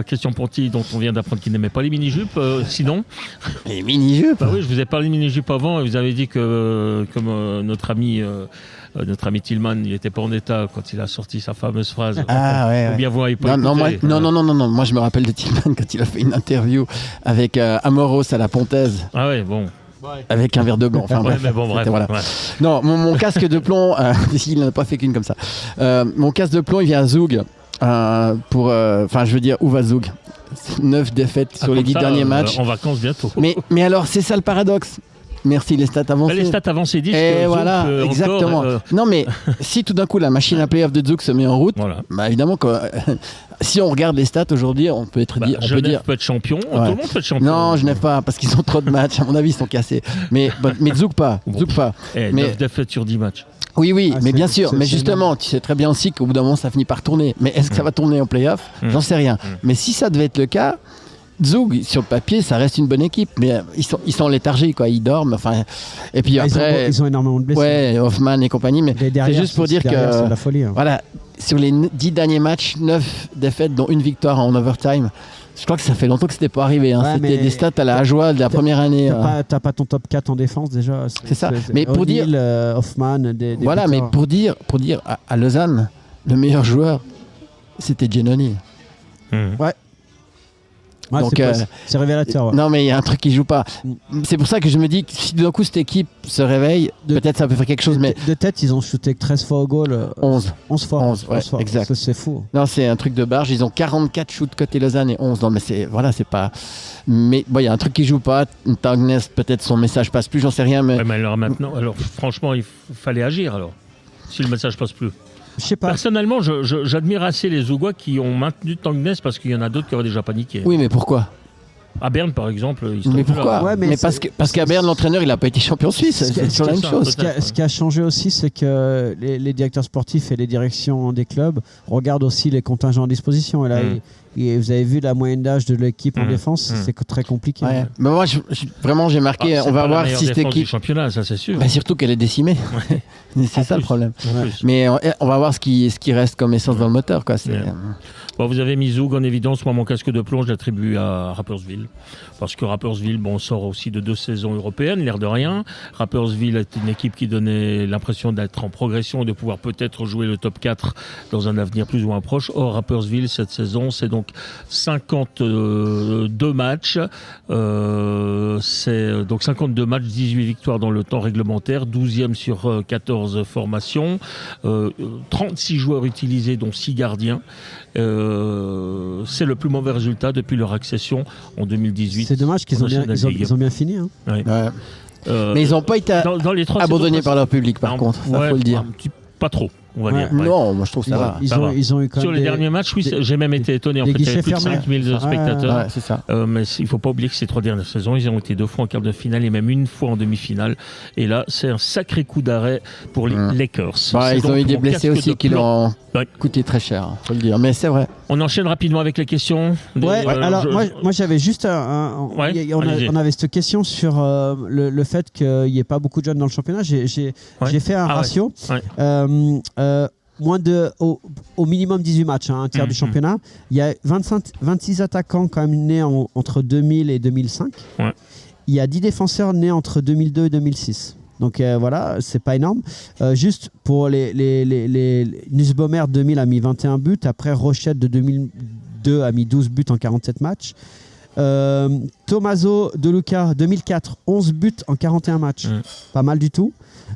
Christian Ponty, dont on vient d'apprendre qu'il n'aimait pas les mini-jupes. Sinon. Les mini-jupes. Bah oui, je vous ai parlé de mini-jupes avant et vous avez dit que, comme notre ami Tillman, il n'était pas en état quand il a sorti sa fameuse phrase. Ah ouais. Ou bien vous n'avez pas Non, écouté. non. Moi, je me rappelle de Tillman quand il a fait une interview avec Amoros à la Pontaise. Ah ouais, bon. Avec un verre de blanc. Enfin, Ouais, mais bon, bref. voilà. Ouais. Non, mon casque de plomb, il n'en a pas fait qu'une comme ça. Mon casque de plomb, il vient à Zoug. Je veux dire, où va Zoug 9 défaites sur les 10 derniers matchs. En vacances bientôt. Mais alors, c'est ça le paradoxe. Merci les stats avancées. Les stats avancées disent et que voilà, Zouk, exactement. encore, Non mais si tout d'un coup la machine à playoff de Zouk se met en route, voilà. bah évidemment que si on regarde les stats aujourd'hui, on peut être dit, Genève peut être champion. Tout le monde peut être champion. Non, Genève pas parce qu'ils ont trop de matchs. À mon avis, ils sont cassés. Mais Zouk pas. Zouk pas. Mais 9 défaites sur 10 matchs. Oui, Ah, mais bien sûr. Mais justement, tu sais très bien aussi qu'au bout d'un moment, ça finit par tourner. Mais est-ce que ça va tourner en playoff J'en sais rien. Mais si ça devait être le cas. Zoug, sur le papier, ça reste une bonne équipe, mais ils sont léthargiques, quoi. Ils dorment. Enfin, et puis après, ils ont énormément de blessés. Ouais, Hoffman et compagnie, mais c'est juste pour dire que c'est la folie. Hein. Voilà, sur les 10 derniers matchs, 9 défaites, dont une victoire en overtime. Je crois que ça fait longtemps que c'était pas arrivé. Hein. Ouais, c'était des stats à la joie de la première année. T'as pas ton top 4 en défense déjà. C'est ça. Mais pour dire, Hoffman, des voilà, mais pour dire à Lausanne, le meilleur joueur, c'était Giannoni. Ouais. Ouais, donc, c'est révélateur. Ouais. Non, mais il y a un truc qui joue pas. C'est pour ça que je me dis que si d'un coup cette équipe se réveille, peut-être ça peut faire quelque chose. Mais de tête, ils ont shooté 13 fois au goal. 11 fois. 11, ouais, exact. C'est fou. Non, c'est un truc de barge. Ils ont 44 shoots côté Lausanne et 11. Non, mais c'est pas. Mais bon, il y a un truc qui joue pas. Tangnes, peut-être son message passe plus, j'en sais rien. Mais, ouais, mais alors maintenant, franchement, il fallait agir alors. Si le message passe plus. Je sais pas. Personnellement, j'admire assez les Zougois qui ont maintenu Tangnes parce qu'il y en a d'autres qui auraient déjà paniqué. Oui, mais pourquoi ? À Berne, par exemple, ils sont mais pourquoi ouais, mais parce qu'à Berne, l'entraîneur, il n'a pas été champion suisse. C'est la même chose. Ce qui a changé aussi, c'est que les directeurs sportifs et les directions des clubs regardent aussi les contingents en disposition. Et là, vous avez vu la moyenne d'âge de l'équipe en défense, c'est très compliqué. Ouais. Mais moi, vraiment, j'ai marqué. On va voir si cette équipe. Du championnat, ça c'est sûr. Bah, surtout qu'elle est décimée. Ouais. C'est ça le problème. Ouais. Mais on va voir ce qui reste comme essence dans le moteur, quoi. Bon, vous avez mis Zoug en évidence. Moi, mon casque de plomb, je l'attribue à Rapperswil. Parce que Rapperswil, on sort aussi de 2 saisons européennes, l'air de rien. Rapperswil est une équipe qui donnait l'impression d'être en progression et de pouvoir peut-être jouer le top 4 dans un avenir plus ou moins proche. Or, Rapperswil, cette saison, c'est donc 52 matchs. C'est donc 52 matchs, 18 victoires dans le temps réglementaire, 12e sur 14 formations, 36 joueurs utilisés, dont 6 gardiens. C'est le plus mauvais résultat depuis leur accession en 2018. C'est dommage qu'ils ont bien fini. Hein. Ouais. Mais ils n'ont pas été abandonnés par leur public, par contre, ça faut le dire. Pas trop, on va dire. Ouais. Non, moi je trouve ça va. Ils ont eu quand sur même les derniers matchs, oui, j'ai même été étonné. En fait, il y avait plus de 5000 spectateurs. Ouais, c'est ça. Mais il ne faut pas oublier que ces 3 dernières saisons, ils ont été 2 fois en quart de finale et même 1 fois en demi-finale. Et là, c'est un sacré coup d'arrêt pour les Lakers. Ils ont eu des blessés aussi qui leur ont coûté très cher, faut le dire. Mais c'est vrai. On enchaîne rapidement avec les questions. Alors moi j'avais juste on avait cette question sur le fait qu'il n'y ait pas beaucoup de jeunes dans le championnat. J'ai fait un ratio. Moins au minimum 18 matchs, un tiers du championnat. Il y a 26 attaquants quand même nés entre 2000 et 2005. Ouais. Il y a 10 défenseurs nés entre 2002 et 2006. Donc voilà, c'est pas énorme. Juste pour les Nussbaumer 2000 a mis 21 buts. Après, Rochette de 2002 a mis 12 buts en 47 matchs. Tommaso De Luca 2004, 11 buts en 41 matchs. Pas mal du tout.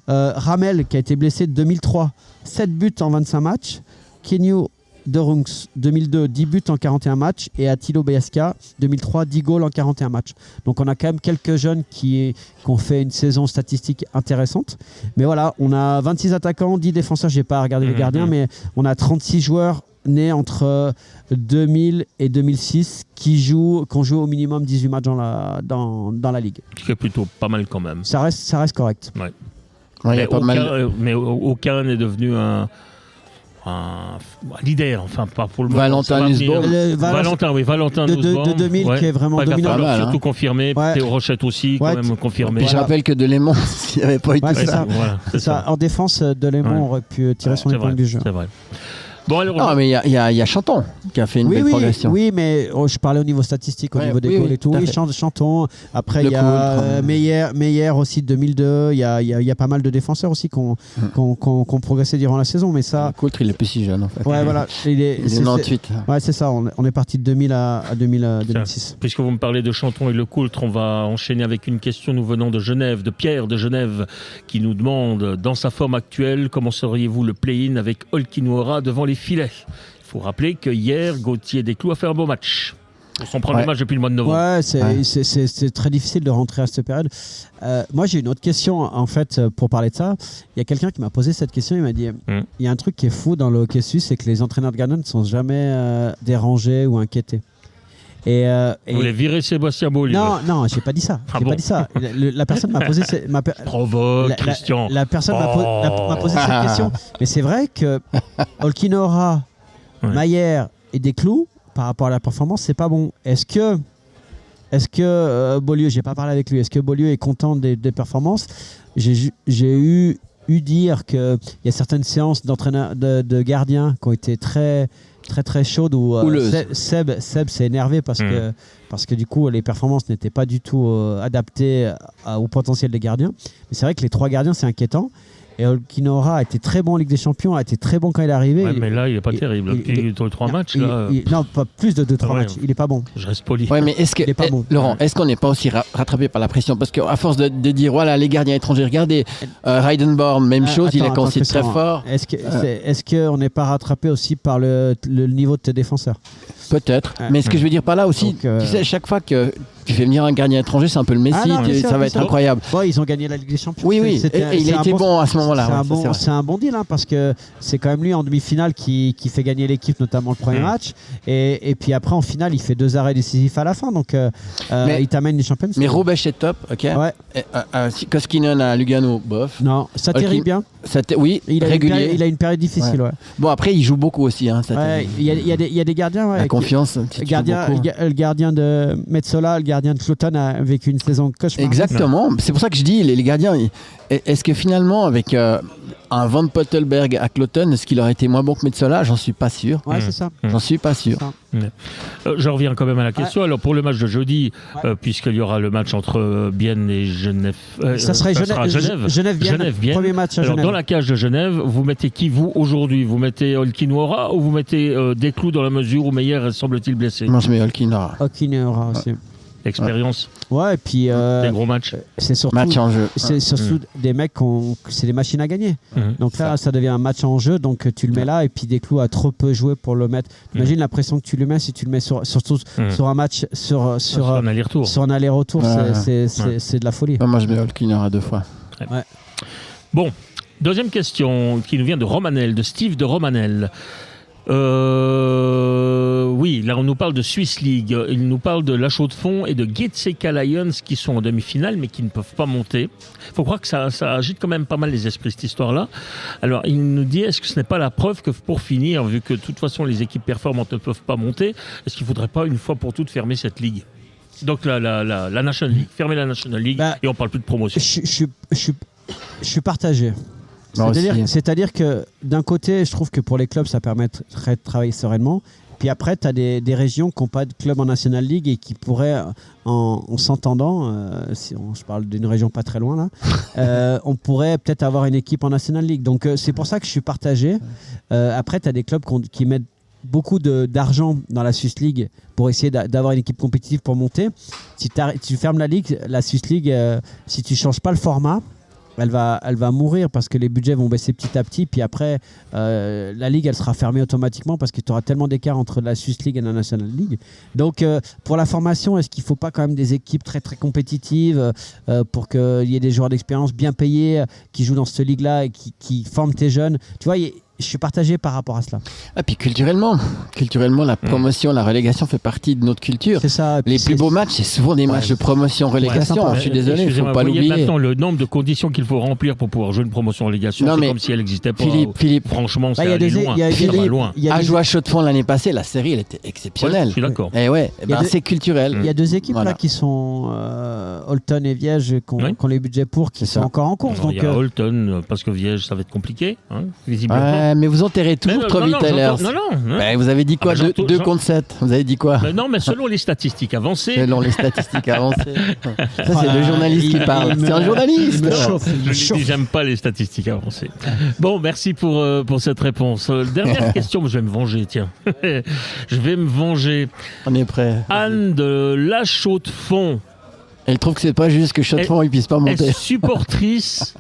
Ramel qui a été blessé de 2003, 7 buts en 25 matchs. Kenyo De Runks 2002, 10 buts en 41 matchs. Et Attilo Beaska 2003, 10 goals en 41 matchs. Donc on a quand même quelques jeunes qui ont fait une saison statistique intéressante. Mais voilà, on a 26 attaquants, 10 défenseurs. J'ai pas regardé les gardiens, mais on a 36 joueurs nés entre 2000 et 2006 qui ont joué au minimum 18 matchs dans la ligue. Ce qui est plutôt pas mal quand même. Ça reste correct. Ouais. Ouais, mais aucun n'est devenu un leader, enfin pas pour le moment. Valentin Nussbaum. Valentin de Nussbaum. 2000 qui est vraiment dominant. Il va falloir surtout hein. confirmer. Théo Rochette aussi, quand même confirmé. Et je rappelle que Delémont, s'il n'y avait pas eu tout ça. C'est ça. En défense, Delémont aurait pu tirer son épingle du jeu. C'est vrai. Bon, alors, non, mais il y a Chanton qui a fait une belle progression. Oui, mais je parlais au niveau statistique, au niveau des goals et tout. Oui, Chanton. Après, il y a Meyer aussi de 2002. Il y a pas mal de défenseurs aussi qui ont progressé durant la saison. Mais ça. Coultre, il est plus si jeune en fait. Ouais, voilà. Il est 98. Ouais, c'est ça. On est parti de 2000 à 2006. Puisque vous me parlez de Chanton et le Coultre, on va enchaîner avec une question nous venant de Genève, de Pierre de Genève, qui nous demande, dans sa forme actuelle, comment seriez-vous le play-in avec Olkinuora devant les filets? Il faut rappeler que hier, Gauthier Desclous a fait un beau match. Pour son premier match depuis le mois de novembre. Ouais, c'est très difficile de rentrer à cette période. Moi, j'ai une autre question, en fait, pour parler de ça. Il y a quelqu'un qui m'a posé cette question, il m'a dit, il y a un truc qui est fou dans le hockey suisse, c'est que les entraîneurs de gardiens ne sont jamais dérangés ou inquiétés. Vous voulez virer Sébastien Beaulieu? Non, j'ai pas dit ça. Pas dit ça. La personne m'a posé provoque, Christian. La personne m'a posé cette question. Mais c'est vrai que Olkinuora, Mayer et Desclous, par rapport à la performance, c'est pas bon. Est-ce que Beaulieu, j'ai pas parlé avec lui, est-ce que Beaulieu est content des performances? J'ai eu dire qu'il y a certaines séances d'entraîneurs de gardiens qui ont été très chaude où Seb s'est énervé parce que du coup les performances n'étaient pas du tout adaptées au potentiel des gardiens. Mais c'est vrai que les 3 gardiens, c'est inquiétant. Et Olkinuora a été très bon en Ligue des Champions, a été très bon quand il est arrivé. Ouais, mais là, il n'est pas terrible. Depuis 3 matchs, là... non, pas plus de 2-3 matchs. Il n'est pas bon. Je reste poli. Ouais, mais Laurent, est-ce qu'on n'est pas aussi rattrapé par la pression? Parce qu'à force de dire, voilà, les gardiens étrangers, regardez, Reidenborn, même chose, il a commencé très fort. Est-ce qu'on n'est pas rattrapé aussi par le niveau de tes défenseurs? Peut-être. Mais ce que je veux dire par là aussi, tu sais, chaque fois que tu fais venir un gardien étranger, c'est un peu le Messi, ça va être incroyable. Bon, ils ont gagné la Ligue des Champions. Oui, et il a été bon à ce moment-là. C'est un bon deal, parce que c'est quand même lui en demi-finale qui fait gagner l'équipe, notamment le premier match. Et puis après, en finale, il fait 2 arrêts décisifs à la fin. Donc, il t'amène les Champions. Mais Roubaix est top, ok. Ouais. Koskinen à Lugano, bof. Non, ça terrible bien. Oui, régulier. Il a une période difficile, ouais. Bon, après, il joue beaucoup aussi. Il y a des gardiens. La confiance. Le gardien de Metsola, le gardien de Cloton a vécu une saison cauchemar. Exactement. C'est pour ça que je dis, les gardiens, est-ce que finalement, avec un Van Pottelberg à Cloton, est-ce qu'il aurait été moins bon que Metsola? J'en suis pas sûr. Ouais, c'est ça. J'en suis pas sûr. Je reviens quand même à la question. Alors, pour le match de jeudi, puisqu'il y aura le match entre Bienne et Genève. Ça serait Genève-Bienne. Premier match à Genève. Alors, dans la cage de Genève, vous mettez qui, vous, aujourd'hui? Vous mettez Olkinuora ou vous mettez Desclous dans la mesure où Meyer semble-t-il blessé? Moi, je mets Olkinuora. Olkinuora aussi. Expérience. Ouais, et puis des gros matchs. C'est surtout match en jeu. C'est surtout des mecs c'est des machines à gagner. Donc là, ça devient un match en jeu, donc tu le mets là, et puis Desclous a trop peu joué pour le mettre. Imagine la pression que tu lui mets si tu le mets surtout sur un match sur un aller-retour. Sur un aller-retour, c'est de la folie. Moi, je mets Olkinuora 2 fois. Ouais. Bon, deuxième question qui nous vient de Romanel, de Steve de Romanel. Oui, là on nous parle de Swiss League, il nous parle de La Chaux-de-Fonds et de Getseka Lions qui sont en demi-finale mais qui ne peuvent pas monter. Il faut croire que ça agite quand même pas mal les esprits cette histoire-là. Alors il nous dit, est-ce que ce n'est pas la preuve que pour finir, vu que de toute façon les équipes performantes ne peuvent pas monter, est-ce qu'il ne faudrait pas une fois pour toutes fermer cette ligue? Donc la National League, fermer la National League et on ne parle plus de promotion. Je suis partagé. C'est-à-dire que d'un côté, je trouve que pour les clubs, ça permettrait de travailler sereinement. Puis après, tu as des régions qui n'ont pas de club en National League et qui pourraient, en s'entendant, je parle d'une région pas très loin là, on pourrait peut-être avoir une équipe en National League. Donc c'est pour ça que je suis partagé. Après, tu as des clubs qui mettent beaucoup d'argent dans la Swiss League pour essayer d'avoir une équipe compétitive pour monter. Si tu fermes la Ligue, la Swiss League, si tu ne changes pas le format, elle va mourir parce que les budgets vont baisser petit à petit. Puis après, la Ligue, elle sera fermée automatiquement parce que tu auras tellement d'écart entre la Swiss League et la National League. Donc, pour la formation, est-ce qu'il ne faut pas quand même des équipes très, très compétitives pour qu'il y ait des joueurs d'expérience bien payés qui jouent dans cette ligue-là et qui forment tes jeunes? Tu vois, je suis partagé par rapport à cela. Ah, puis culturellement, la promotion, la relégation fait partie de notre culture. C'est ça. Les plus beaux matchs, c'est souvent des matchs de promotion-relégation. Je suis désolé, il ne faut pas l'oublier. Maintenant, le nombre de conditions qu'il faut remplir pour pouvoir jouer une promotion-relégation, c'est comme si elle n'existait pas. Philippe, franchement, c'est allé loin. À jouer à Chaux-de-fonds l'année passée, la série, elle était exceptionnelle. Je suis d'accord. Et c'est culturel. Il y a 2 équipes là qui sont Holton et Viège, qui ont les budgets pour, qui sont encore en course. Il y a Holton, parce que Viège, ça va être compliqué, visiblement. Mais vous enterrez toujours trop vite à l'heure. Non. Vous avez dit quoi, 2 contre 7? Vous avez dit quoi? Non, mais selon les statistiques avancées. Selon les statistiques avancées. Ça, c'est le journaliste qui parle. C'est un journaliste. J'aime pas les statistiques avancées. Bon, merci pour cette réponse. Dernière question, je vais me venger, tiens. Je vais me venger. On est prêt. Anne de La Chaux-de-Fonds. Elle trouve que c'est pas juste que Chaux-de-Fonds ne puisse pas monter. Elle est supportrice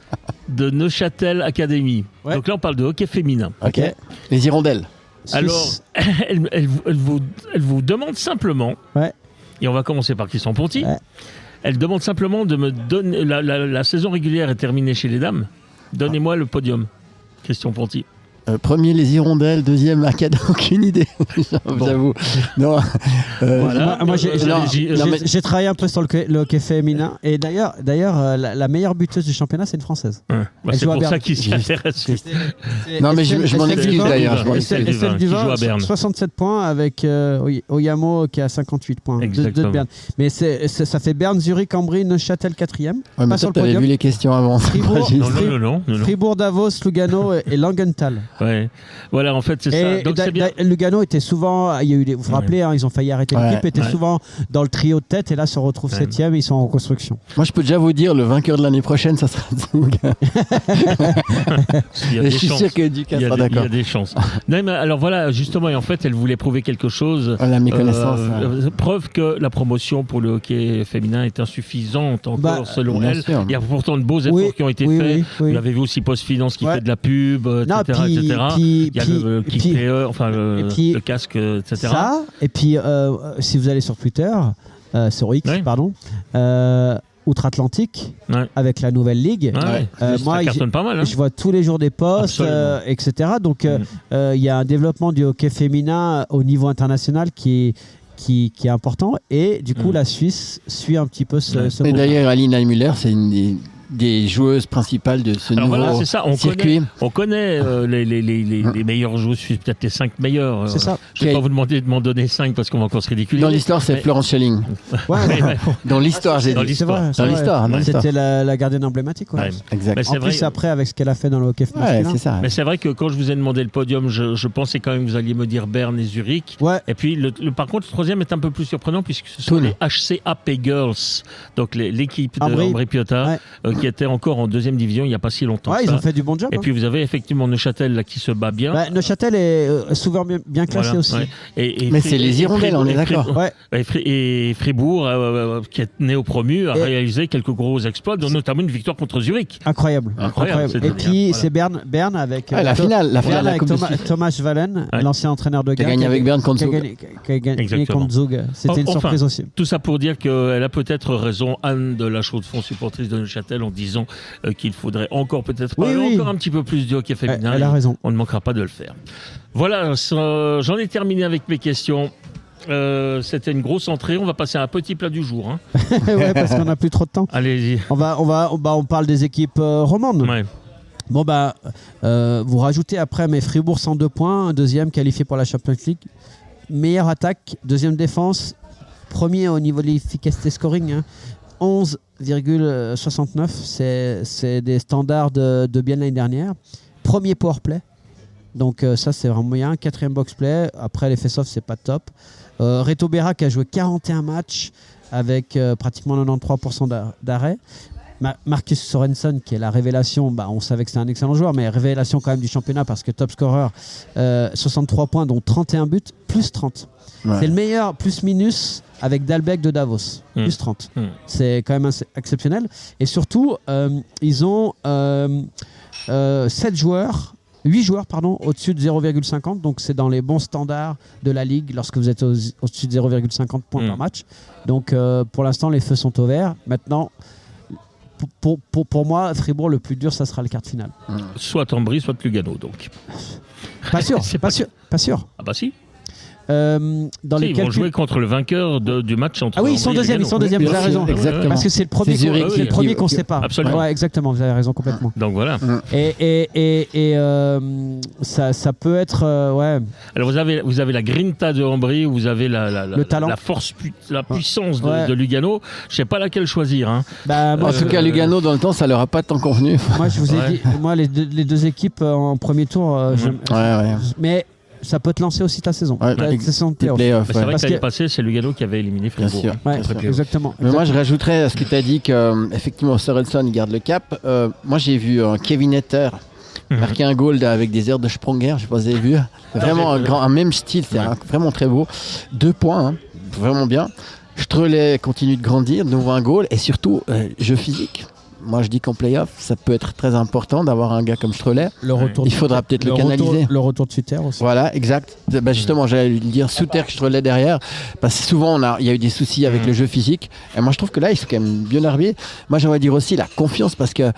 de Neuchâtel Academy. Ouais. Donc là, on parle de hockey féminin. Ok. Les hirondelles. Alors, elle vous demande simplement, et on va commencer par Christian Ponty, elle demande simplement de me donner, la saison régulière est terminée chez les dames, donnez-moi le podium, Christian Ponty. Premier les hirondelles, deuxième Academy, aucune idée, j'avoue. Non. Voilà. Moi, j'ai travaillé un peu sur le hockey féminin, et d'ailleurs, la meilleure buteuse du championnat, c'est une Française. C'est pour ça qu'il s'y intéresse. Non, mais je m'en excuse d'ailleurs. Estelle Duvin, 67 points avec Oyamo qui a 58 points. De Berne. Mais ça fait Berne, Zurich, Ambry, Neuchâtel 4e. Ouais, mais toi, t'avais vu les questions avant. Fribourg, Davos, Lugano et Langenthal. Ouais. Voilà, en fait, c'est ça. Donc, c'est bien. Lugano était souvent, vous vous rappelez, ils ont failli arrêter l'équipe, était souvent dans le trio de tête et là se retrouve 7e, ils sont en reconstruction. Moi, je peux déjà vous dire, le vainqueur de l'année prochaine, ça sera Zug. Je suis sûr que Ducas sera d'accord. Il y a des chances. Non, mais alors voilà, justement, et en fait, elle voulait prouver quelque chose. La méconnaissance. Preuve que la promotion pour le hockey féminin est insuffisante encore, selon elle. Sûr. Il y a pourtant de beaux efforts qui ont été faits. Vous l'avez vu aussi, Post Finance qui fait de la pub, etc. Il y a le kick-player, enfin le casque, etc. Ça, et puis si vous allez sur Twitter, sur X, pardon, Outre-Atlantique, avec la nouvelle ligue, moi, cartonne pas mal. Je vois tous les jours des posts, etc. Donc il y a un développement du hockey féminin au niveau international qui est important, et du coup la Suisse suit un petit peu ce et d'ailleurs Alina Müller, c'est une des joueuses principales de ce nouveau circuit. On connaît les meilleures joueuses, peut-être les 5 meilleures. C'est ça. Je ne vais pas vous demander de m'en donner 5 parce qu'on va encore se ridiculiser. Dans l'histoire, c'est Florence Schelling. Dans l'histoire, j'ai dit. Dans l'histoire. C'était la gardienne emblématique. Exact. En plus, après, avec ce qu'elle a fait dans le hockey masculin. C'est ça. Mais c'est vrai que quand je vous ai demandé le podium, je pensais quand même que vous alliez me dire Berne et Zurich. Et puis, par contre, le troisième est un peu plus surprenant puisque ce sont les HCAP Girls, donc l'équipe de Ambry Piotta. Qui était encore en 2e division il n'y a pas si longtemps. Ils ont fait du bon job. Et puis vous avez effectivement Neuchâtel là, qui se bat bien. Neuchâtel est souvent bien classé aussi. Mais c'est les hirondelles, on est d'accord. Et Fribourg, qui est néo-promu, a réalisé quelques gros exploits, dont notamment une victoire contre Zurich. Incroyable. Et puis c'est Berne avec la finale avec Thomas Wallen, l'ancien entraîneur de Gand. Qui a gagné avec Berne contre Zug. Qui a gagné contre Zug. C'était une surprise aussi. Tout ça pour dire qu'elle a peut-être raison, Anne de La Chaux-de-Fonds, supportrice de Neuchâtel, en disant qu'il faudrait encore peut-être encore un petit peu plus de hockey féminin. Elle a raison. On ne manquera pas de le faire. Voilà, j'en ai terminé avec mes questions. C'était une grosse entrée. On va passer à un petit plat du jour. Parce qu'on n'a plus trop de temps. Allez-y. On parle des équipes romandes. Bon vous rajoutez après, mais Fribourg 102 points, deuxième qualifié pour la Champions League. Meilleure attaque, deuxième défense, premier au niveau de l'efficacité scoring. 11,69, c'est des standards de bien l'année dernière. Premier powerplay, donc ça c'est vraiment bien. 4e box-play, après les face-off c'est pas top. Reto Berra qui a joué 41 matchs avec pratiquement 93% d'arrêt. Marcus Sorensen qui est la révélation, on savait que c'était un excellent joueur, mais révélation quand même du championnat parce que top scorer, 63 points dont 31 buts, plus 30. C'est le meilleur plus-minus avec Dalbec de Davos, plus 30. C'est quand même exceptionnel. Et surtout, ils ont 8 joueurs au-dessus de 0,50. Donc c'est dans les bons standards de la Ligue lorsque vous êtes au-dessus de 0,50 points par match. Donc pour l'instant, les feux sont au vert. Maintenant, pour moi, Fribourg, le plus dur, ça sera le quart de finale. Soit Ambry, soit Lugano, donc. Pas sûr, pas sûr. Ah bah si. Ils vont jouer contre le vainqueur du match entre. Ah oui, ils sont deuxièmes, vous avez raison. Exactement. Parce que c'est le premier qu'on ne sait pas. Absolument. Ouais, exactement, vous avez raison complètement. Donc voilà. Et ça peut être ouais. Alors vous avez la grinta de Ambry, vous avez le talent, la force, la puissance de Lugano. Je sais pas laquelle choisir. Hein. En tout cas, Lugano dans le temps, ça leur a pas tant convenu. Moi, je vous ai dit, les deux équipes en premier tour. Mais ça peut te lancer aussi ta saison. Avec saison de playoffs. C'est vrai que l'année passée, c'est Lugano qui avait éliminé Fribourg. Bien sûr. Exactement. Mais moi, je rajouterais à ce que tu as dit qu'effectivement, Sorensen, il garde le cap. Moi, j'ai vu Kevin Etter marquer un goal avec des airs de Sprunger. Je ne sais pas si vous avez vu. Vraiment un même style. C'est vraiment très beau. 2 points. Vraiment bien. Strelay continue de grandir. De nouveau un goal. Et surtout, jeu physique. Moi, je dis qu'en play-off, ça peut être très important d'avoir un gars comme Strelay. Il faudra peut-être le canaliser. Le retour de Suter aussi. Voilà, exact. Justement, j'allais lui dire Suter, Strelay derrière. Parce que souvent, il y a eu des soucis avec le jeu physique. Et moi, je trouve que là, ils sont quand même bien armés. Moi, j'aimerais dire aussi la confiance parce que,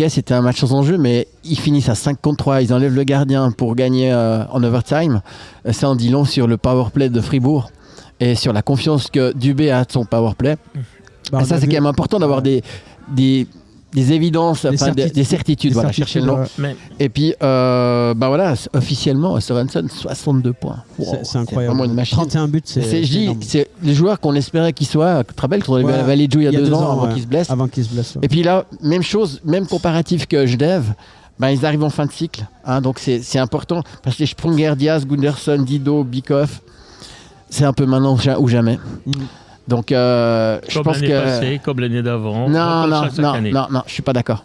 c'était un match sans enjeu, mais ils finissent à 5 contre 3. Ils enlèvent le gardien pour gagner en overtime. Ça en dit long sur le powerplay de Fribourg et sur la confiance que Dubé a de son powerplay. Et ça, c'est quand même important d'avoir des évidences, des certitudes. Voilà, chercher le nom. Et puis, officiellement, Sorensen, 62 points. Wow, c'est incroyable. C'est vraiment une machine. 31 buts, c'est les joueurs qu'on espérait qu'ils soient. Tu te rappelles qu'on a vu à la Vallée de Joux il y a 2 ans avant qu'ils se blessent. Ouais. Et puis là, même chose, même comparatif que Genève. Ils arrivent en fin de cycle. Donc c'est important. Parce que Sprunger, Diaz, Gunderson, Dido, Bikoff, c'est un peu maintenant ou jamais. Donc, je pense que comme l'année d'avant. Non, je suis pas d'accord.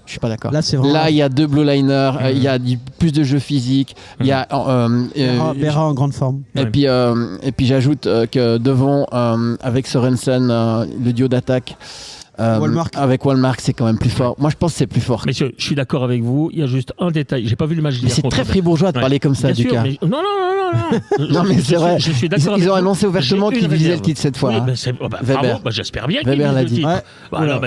Là, il y a 2 blue liners, il y a plus de jeu physique, il y a Berra en grande forme. Et puis j'ajoute que devant, avec Sorensen, le duo d'attaque. Avec Wallmark, c'est quand même plus fort. Moi, je pense que c'est plus fort. Messieurs, je suis d'accord avec vous. Il y a juste un détail. J'ai pas vu le match d'hier. C'est très fribourgeois de parler comme ça, Lucas. Non. Non, mais c'est vrai. Je suis d'accord. Ils ont annoncé ouvertement qu'ils visaient le titre cette fois. Oui, Weber. J'espère bien qu'ils disent le titre.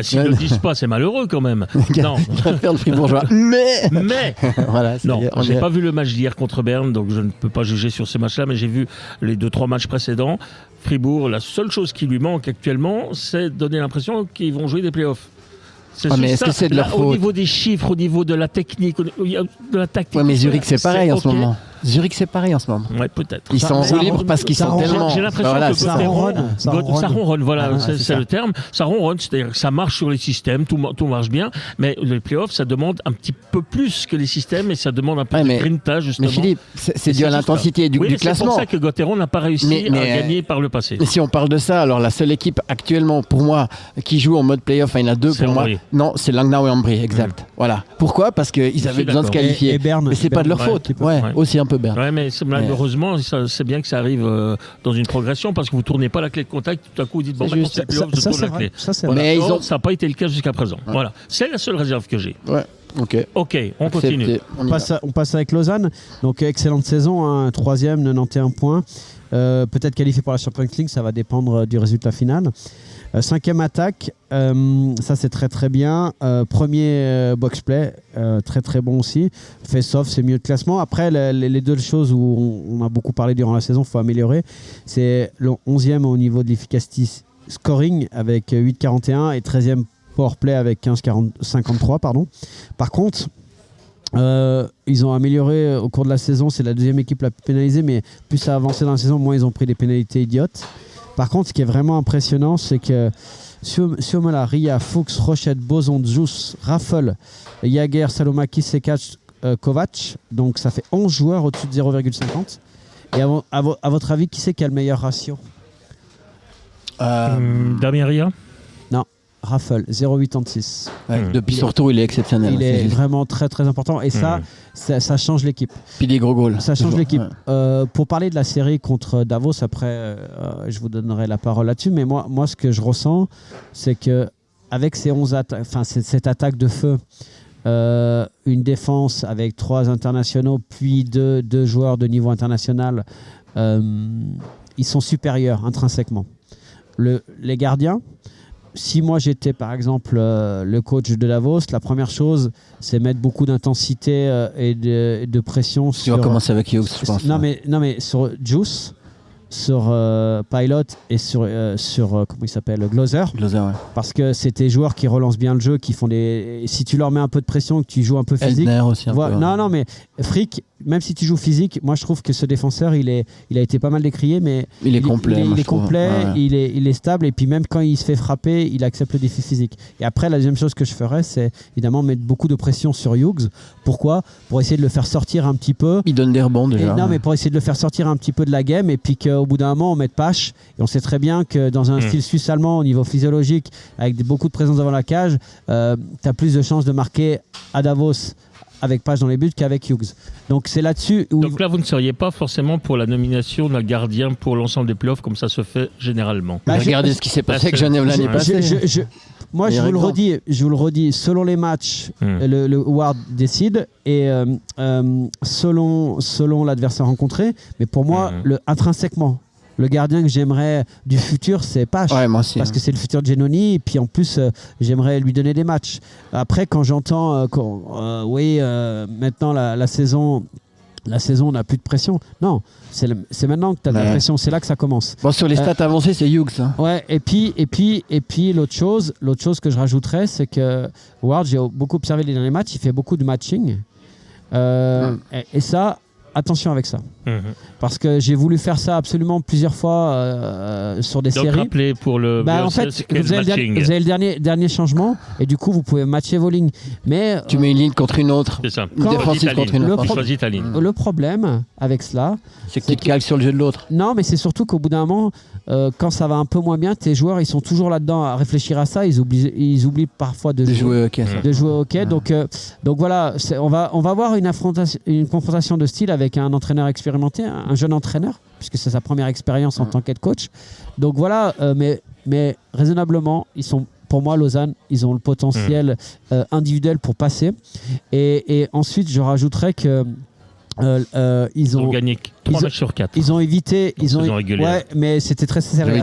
S'ils ne le disent pas, c'est malheureux quand même. Non. Je préfère le fribourgeois. Mais. Voilà. Non, j'ai pas vu le match d'hier contre Berne, donc je ne peux pas juger sur ce match-là, mais j'ai vu les 2-3 matchs précédents. Fribourg, la seule chose qui lui manque actuellement, c'est de donner l'impression qu'ils vont jouer des playoffs. Mais est-ce que c'est de leur faute ? Au niveau des chiffres, au niveau de la technique, de la tactique. Ouais, mais Zurich, c'est pareil en ce moment. Zurich, c'est pareil en ce moment. Ouais, peut-être. Ils sont en roue libre parce qu'ils sont tellement. J'ai l'impression que ça ronronne. Voilà, c'est le terme. Ça ronronne, c'est-à-dire que ça marche sur les systèmes, tout marche bien, mais les playoffs, ça demande un petit peu plus que les systèmes et ça demande un peu de grinta, justement. Mais Philippe, c'est dû à l'intensité du classement. C'est pour ça que Gauthieron n'a pas réussi à gagner par le passé. Mais si on parle de ça, alors la seule équipe actuellement, pour moi, qui joue en mode playoff, il y en a 2 pour moi. Non, c'est Langnau et Ambry, exact. Voilà. Pourquoi ? Parce qu'ils avaient besoin de se qualifier. Mais c'est pas de leur faute. Ouais, aussi un peu Berne. Ouais, mais malheureusement, c'est bien que ça arrive dans une progression parce que vous ne tournez pas la clé de contact, tout à coup vous dites maintenant c'est plus je tourne la clé. Mais ça n'a pas été le cas jusqu'à présent. Voilà. C'est la seule réserve que j'ai. Ouais. Ok, on continue. On passe avec Lausanne. Donc excellente saison, 3e, 91 points. Peut-être qualifié pour la Champions League, ça va dépendre du résultat final. 5e attaque, ça c'est très très bien. Premier box-play, très très bon aussi. Face-off, c'est mieux de classement. Après, les 2 choses où on a beaucoup parlé durant la saison, il faut améliorer. C'est le 11e au niveau de l'efficacité scoring avec 8,41 et 13e powerplay avec 15,53. Par contre, ils ont amélioré au cours de la saison. C'est la 2e équipe la plus pénalisée, mais plus ça a avancé dans la saison, moins ils ont pris des pénalités idiotes. Par contre, ce qui est vraiment impressionnant, c'est que Suomela, Ria, Fuchs, Rochette, Boson, Jus, Raffel, Jager, Salomaki, Sekac, Kovac. Donc ça fait 11 joueurs au-dessus de 0,50. Et à votre avis, qui c'est qui a le meilleur ratio ? Damien Ria ? Non, Raffel, 0,86. Depuis son retour, il est exceptionnel. Il est vraiment très très important. Et ça change l'équipe. Puis des gros goals. Ça change l'équipe. Pour parler de la série contre Davos, après, je vous donnerai la parole là-dessus. Mais moi, ce que je ressens, c'est que avec ces 11 cette attaque de feu, une défense avec 3 internationaux, puis deux joueurs de niveau international, ils sont supérieurs intrinsèquement. Les gardiens, si moi j'étais par exemple le coach de Davos, la première chose c'est mettre beaucoup d'intensité et de pression sur... Tu vas commencer avec Hughes, je pense. Non mais sur Juice, sur Pilot et sur comment il s'appelle, Gloser, ouais. Parce que c'est tes joueurs qui relancent bien le jeu, qui font des... Si tu leur mets un peu de pression, que tu joues un peu physique... Eldner aussi un peu. Non, mais Frick, même si tu joues physique, moi je trouve que ce défenseur, il a été pas mal décrié, mais... Il est complet. Il est complet, ouais. il est stable, et puis même quand il se fait frapper, il accepte le défi physique. Et après, la deuxième chose que je ferais, c'est évidemment mettre beaucoup de pression sur Hughes. Pourquoi ? Pour essayer de le faire sortir un petit peu. Il donne des rebonds déjà. Non, mais pour essayer de le faire sortir un petit peu de la game, et puis qu'au bout d'un moment, on mette Pache. Et on sait très bien que dans un style suisse-allemand, au niveau physiologique, avec beaucoup de présence devant la cage, tu as plus de chances de marquer à Davos avec Pache dans les buts qu'avec Hughes. Donc c'est là-dessus où... Donc là, vous ne seriez pas forcément pour la nomination d'un gardien pour l'ensemble des playoffs, comme ça se fait généralement. Regardez ce qui s'est passé avec Genève l'année passée. Moi, je vous le redis, selon les matchs, le Ward décide et selon l'adversaire rencontré. Mais pour moi, intrinsèquement, le gardien que j'aimerais du futur, c'est Pache. Ouais, moi aussi, parce que c'est le futur de Giannoni. Et puis en plus, j'aimerais lui donner des matchs. Après, quand j'entends maintenant la saison, on n'a plus de pression. Non, c'est maintenant que tu as de la pression. C'est là que ça commence. Bon, sur les stats avancées, c'est Hughes. Hein. Ouais, et puis l'autre chose que je rajouterais, c'est que Ward, j'ai beaucoup observé les derniers matchs, il fait beaucoup de matching. Et ça, attention avec ça. Parce que j'ai voulu faire ça absolument plusieurs fois sur des séries. Donc rappelez pour le en fait, vous avez le dernier changement et du coup vous pouvez matcher vos lignes. Mais tu mets une ligne contre une autre. C'est ça. Une défensive contre une autre. Choisis ta ligne. Le problème avec cela, c'est que tu te calques sur le jeu de l'autre. Non, mais c'est surtout qu'au bout d'un moment, quand ça va un peu moins bien, tes joueurs ils sont toujours là-dedans à réfléchir à ça. Ils oublient parfois de jouer au hockey. Donc voilà, on va avoir une confrontation de style avec un entraîneur expérimenté, un jeune entraîneur, puisque c'est sa première expérience en tant qu'head coach. Donc voilà, mais raisonnablement, pour moi, Lausanne, ils ont le potentiel individuel pour passer. Et ensuite, je rajouterais que ils ont gagné 3 matchs sur 4. Ils ont évité. Ouais, mais c'était très serré.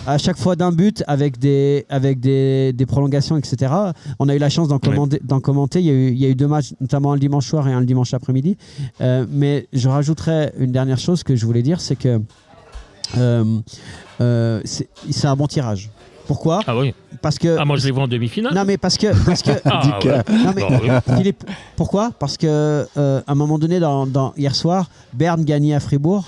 À chaque fois d'un but avec des prolongations, etc. On a eu la chance d'en commenter. Il y a eu 2 matchs, notamment un le dimanche soir et un le dimanche après-midi. Mais je rajouterais une dernière chose que je voulais dire, c'est que c'est un bon tirage. Pourquoi ? Ah oui. Parce que moi je les vois en demi-finale. Non mais parce que pourquoi ? Parce que à un moment donné hier soir, Berne gagnait à Fribourg.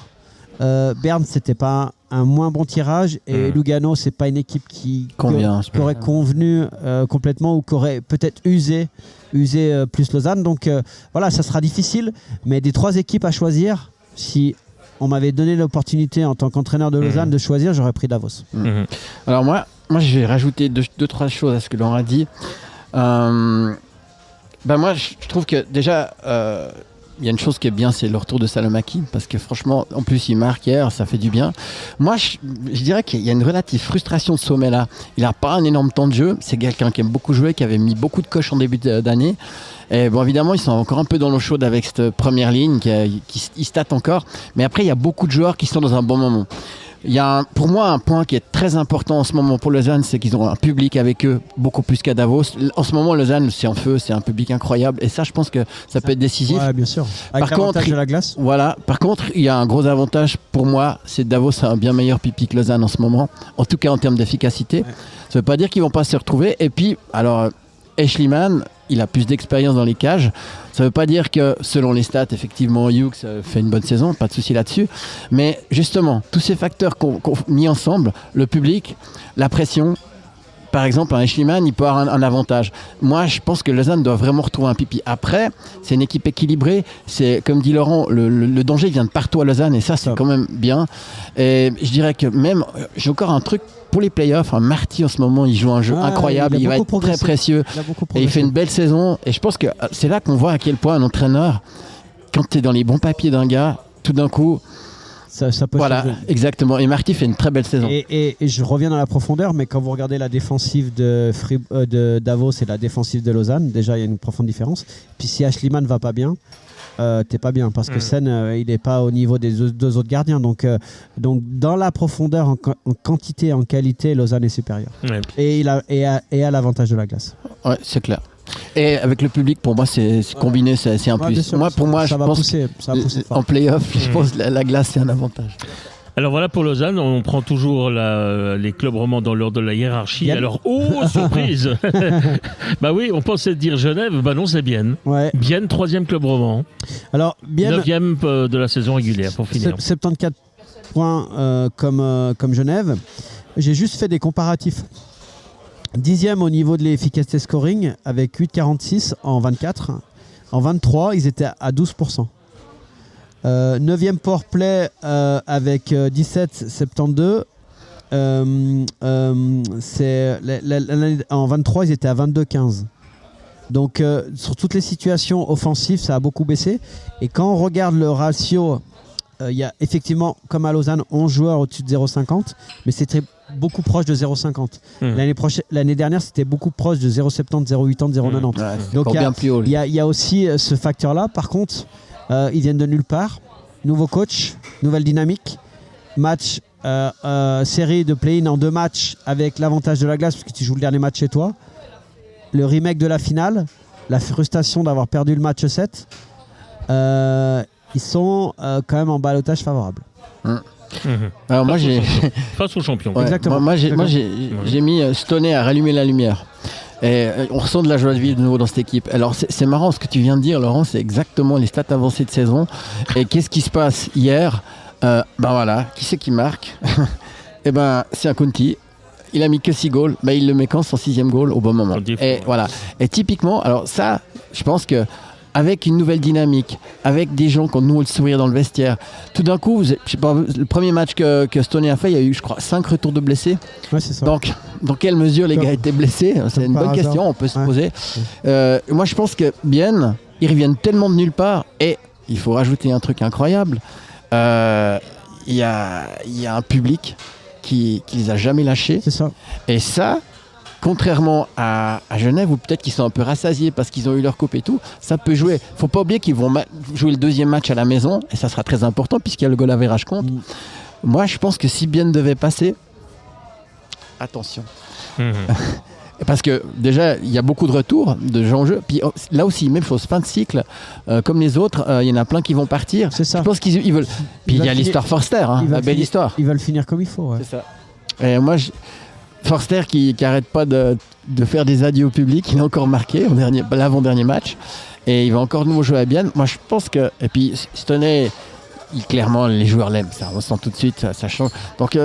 Berne c'était pas un moins bon tirage et Lugano c'est pas une équipe qui aurait convenu complètement ou qui aurait peut-être usé plus Lausanne. Donc voilà, ça sera difficile. Mais des 3 équipes à choisir, si on m'avait donné l'opportunité en tant qu'entraîneur de Lausanne de choisir, j'aurais pris Davos. Alors moi je vais rajouter 2-3 choses à ce que l'on a dit. Moi je trouve que déjà il y a une chose qui est bien, c'est le retour de Salomaki, parce que franchement, en plus il marque hier, ça fait du bien. Moi je dirais qu'il y a une relative frustration de Sommet là. Il n'a pas un énorme temps de jeu, c'est quelqu'un qui aime beaucoup jouer, qui avait mis beaucoup de coches en début d'année. Et bon, évidemment, ils sont encore un peu dans l'eau chaude avec cette première ligne qui se tâte encore. Mais après, il y a beaucoup de joueurs qui sont dans un bon moment. Il y a pour moi un point qui est très important en ce moment pour Lausanne, c'est qu'ils ont un public avec eux beaucoup plus qu'à Davos. En ce moment, Lausanne, c'est en feu, c'est un public incroyable. Et ça, je pense que ça peut être décisif. Ouais, bien sûr. Avec l'avantage de la glace. Voilà. Par contre, il y a un gros avantage pour moi, c'est que Davos a un bien meilleur pipi que Lausanne en ce moment. En tout cas, en termes d'efficacité. Ouais. Ça ne veut pas dire qu'ils ne vont pas se retrouver. Et puis, alors, Eschliman, il a plus d'expérience dans les cages. Ça ne veut pas dire que, selon les stats, effectivement, Hughes fait une bonne saison, pas de souci là-dessus. Mais justement, tous ces facteurs qu'on mis ensemble, le public, la pression, par exemple, un Eschliman, il peut avoir un avantage. Moi, je pense que Lausanne doit vraiment retrouver un pipi. Après, c'est une équipe équilibrée. C'est, comme dit Laurent, le danger vient de partout à Lausanne, et ça, c'est quand même bien. Et je dirais que même, j'ai encore un truc pour les playoffs. Marty, en ce moment, il joue un jeu incroyable. Il va être très précieux. Et il fait une belle saison. Et je pense que c'est là qu'on voit à quel point un entraîneur, quand tu es dans les bons papiers d'un gars, tout d'un coup, ça peut voilà, changer. Exactement. Et Marty fait une très belle saison. Et je reviens dans la profondeur, mais quand vous regardez la défensive de Davos et la défensive de Lausanne, déjà il y a une profonde différence. Puis si Eschliman ne va pas bien, t'es pas bien parce que Sen il n'est pas au niveau des deux autres gardiens. Donc dans la profondeur, en quantité, en qualité, Lausanne est supérieur. Ouais. Et a l'avantage de la glace. Ouais, c'est clair. Et avec le public, pour moi, c'est combiné, c'est un plus. Sûr, moi, je pense pousser en play-off, je pense que la glace, c'est un avantage. Alors voilà pour Lausanne, on prend toujours les clubs romans dans l'ordre de la hiérarchie. Alors, surprise. Bah oui, on pensait dire Genève, bah non, c'est Bienne. Ouais. Bienne, 3e club roman. Alors, Bienne, 9e de la saison régulière, pour finir. 74 points comme Genève. J'ai juste fait des comparatifs. 10e au niveau de l'efficacité scoring avec 8,46 en 24. En 23, ils étaient à 12%. 9e powerplay avec 17,72. En 23, ils étaient à 22,15. Donc, sur toutes les situations offensives, ça a beaucoup baissé. Et quand on regarde le ratio, il y a effectivement, comme à Lausanne, 11 joueurs au-dessus de 0,50, mais c'était beaucoup proche de 0,50. L'année dernière, c'était beaucoup proche de 0,70, 0,80, 0,90. Ouais, donc il y a aussi ce facteur-là. Par contre, ils viennent de nulle part. Nouveau coach, nouvelle dynamique. Match, série de play-in en 2 matchs avec l'avantage de la glace, parce que tu joues le dernier match chez toi. Le remake de la finale, la frustration d'avoir perdu le match 7. Ils sont quand même en ballottage favorable. Alors moi j'ai face aux champions. Ouais, exactement. Moi j'ai mis Stoney à rallumer la lumière. Et on ressent de la joie de vivre de nouveau dans cette équipe. Alors c'est marrant ce que tu viens de dire, Laurent, c'est exactement les stats avancées de saison. Et qu'est-ce qui se passe hier? Voilà, qui c'est qui marque? Et c'est un Conti. Il a mis que 6 goals. Il le met quand son 6e goal au bon moment. Et voilà. Et typiquement, alors ça, je pense que avec une nouvelle dynamique, avec des gens qui ont de nouveau le sourire dans le vestiaire. Tout d'un coup, je sais pas, le premier match que Stoney a fait, il y a eu, je crois, 5 retours de blessés. Ouais, c'est ça. Donc, dans quelle mesure les gars étaient blessés? C'est une bonne question, on peut se poser. Moi, je pense que Bienne, ils reviennent tellement de nulle part. Et il faut rajouter un truc incroyable. Il y a un public qui les a jamais lâchés. C'est ça. Et ça... Contrairement à Genève, où peut-être qu'ils sont un peu rassasiés parce qu'ils ont eu leur coupe et tout, ça peut jouer. Faut pas oublier qu'ils vont jouer le 2e match à la maison, et ça sera très important puisqu'il y a le goal average compte. Moi, je pense que si Bienne devait passer, attention. Parce que déjà, il y a beaucoup de retours de gens en jeu. Puis là aussi, même chose, fin de cycle, comme les autres, il y en a plein qui vont partir. C'est ça. Je pense qu'ils veulent. Puis il y a l'histoire Forster, la belle histoire. Ils veulent finir comme il faut. Ouais. C'est ça. Et moi, Forster qui n'arrête pas de faire des adieux au public, il a encore marqué l'avant-dernier match et il va encore de nouveau jouer à Bienne. Moi je pense que, et puis Stoney, clairement les joueurs l'aiment, ça on sent tout de suite, ça change. Donc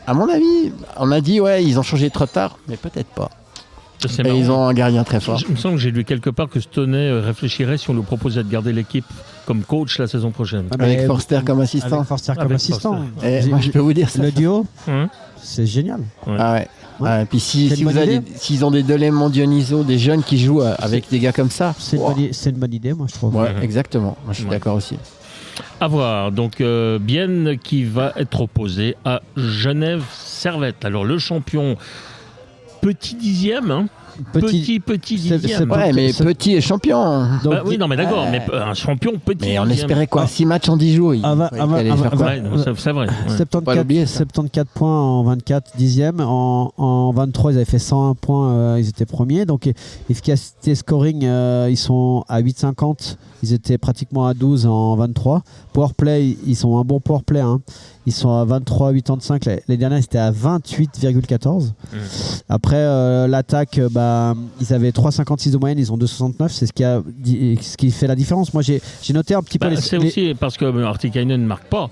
à mon avis, on a dit ils ont changé trop tard, mais peut-être pas. Et ils ont un gardien très fort. Il me semble que j'ai lu quelque part que Stoney réfléchirait si on lui proposait de garder l'équipe comme coach la saison prochaine. Avec Forster comme assistant. Et moi je peux vous dire ça. Le duo, c'est génial. Ouais. Ah ouais. Et puis s'ils ont des Delémont Dioniso, des jeunes qui jouent avec des gars comme ça, c'est une bonne idée, moi je trouve. Ouais, exactement. Moi je suis d'accord aussi. À voir. Donc Bienne qui va être opposé à Genève Servette. Alors le champion, petit 10e, hein. Petit 10e. C'est vrai, mais petit et champion. Donc, oui, non, mais d'accord, mais un champion petit. Mais on espérait quoi? 6 matchs en 10 jours. C'est vrai. 74 points en 24, 10e. En 23, ils avaient fait 101 points, ils étaient premiers. Donc, efficacité scoring, ils sont à 8,50. Ils étaient pratiquement à 12 en 23. Powerplay, ils sont un bon powerplay. Hein. Ils sont à 23,85. Les dernières, c'était à 28,14. Après, l'attaque, ils avaient 3,56 de moyenne. Ils ont 2,69. C'est ce qui fait la différence. Moi, j'ai noté un petit peu... C'est aussi parce que Artikainen ne marque pas.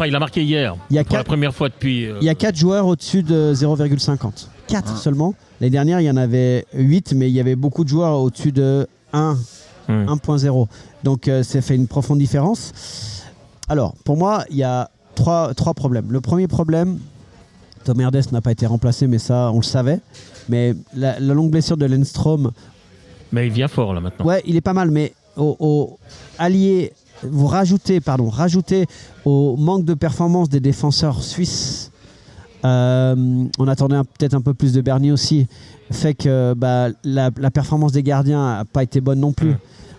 Il a marqué hier. Pour la première fois depuis... Il y a 4 joueurs au-dessus de 0,50. 4 seulement. Les dernières, il y en avait 8, mais il y avait beaucoup de joueurs au-dessus de 1,0. Donc, ça fait une profonde différence. Alors, pour moi, il y a trois problèmes. Le premier problème, Tom Herdès n'a pas été remplacé, mais ça, on le savait. Mais la longue blessure de Lennström... Mais il vient fort, là, maintenant. Ouais, il est pas mal, mais vous rajoutez au manque de performance des défenseurs suisses. On attendait peut-être un peu plus de Bernier aussi. Fait que la performance des gardiens n'a pas été bonne non plus.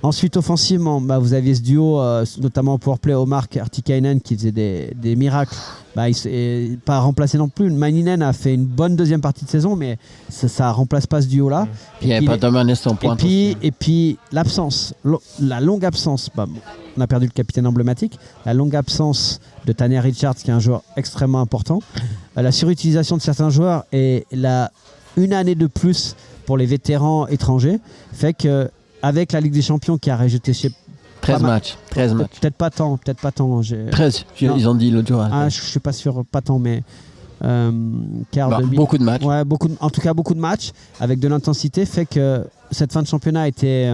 Ensuite, offensivement, vous aviez ce duo, notamment au powerplay, Omar Artikainen, qui faisait des miracles. Il s'est pas remplacé non plus. Maininen a fait une bonne deuxième partie de saison, mais ça remplace pas ce duo-là. Il n'y avait pas Domanes en pointe. Et puis l'absence, la longue absence. On a perdu le capitaine emblématique. La longue absence de Tanner Richards, qui est un joueur extrêmement important. La surutilisation de certains joueurs et une année de plus pour les vétérans étrangers fait que avec la Ligue des Champions qui a rejeté 13 matchs. Peut-être pas tant. 13, ils ont dit l'autre jour. Je suis pas sûr, pas tant, mais beaucoup de matchs. Ouais, en tout cas beaucoup de matchs avec de l'intensité fait que cette fin de championnat a été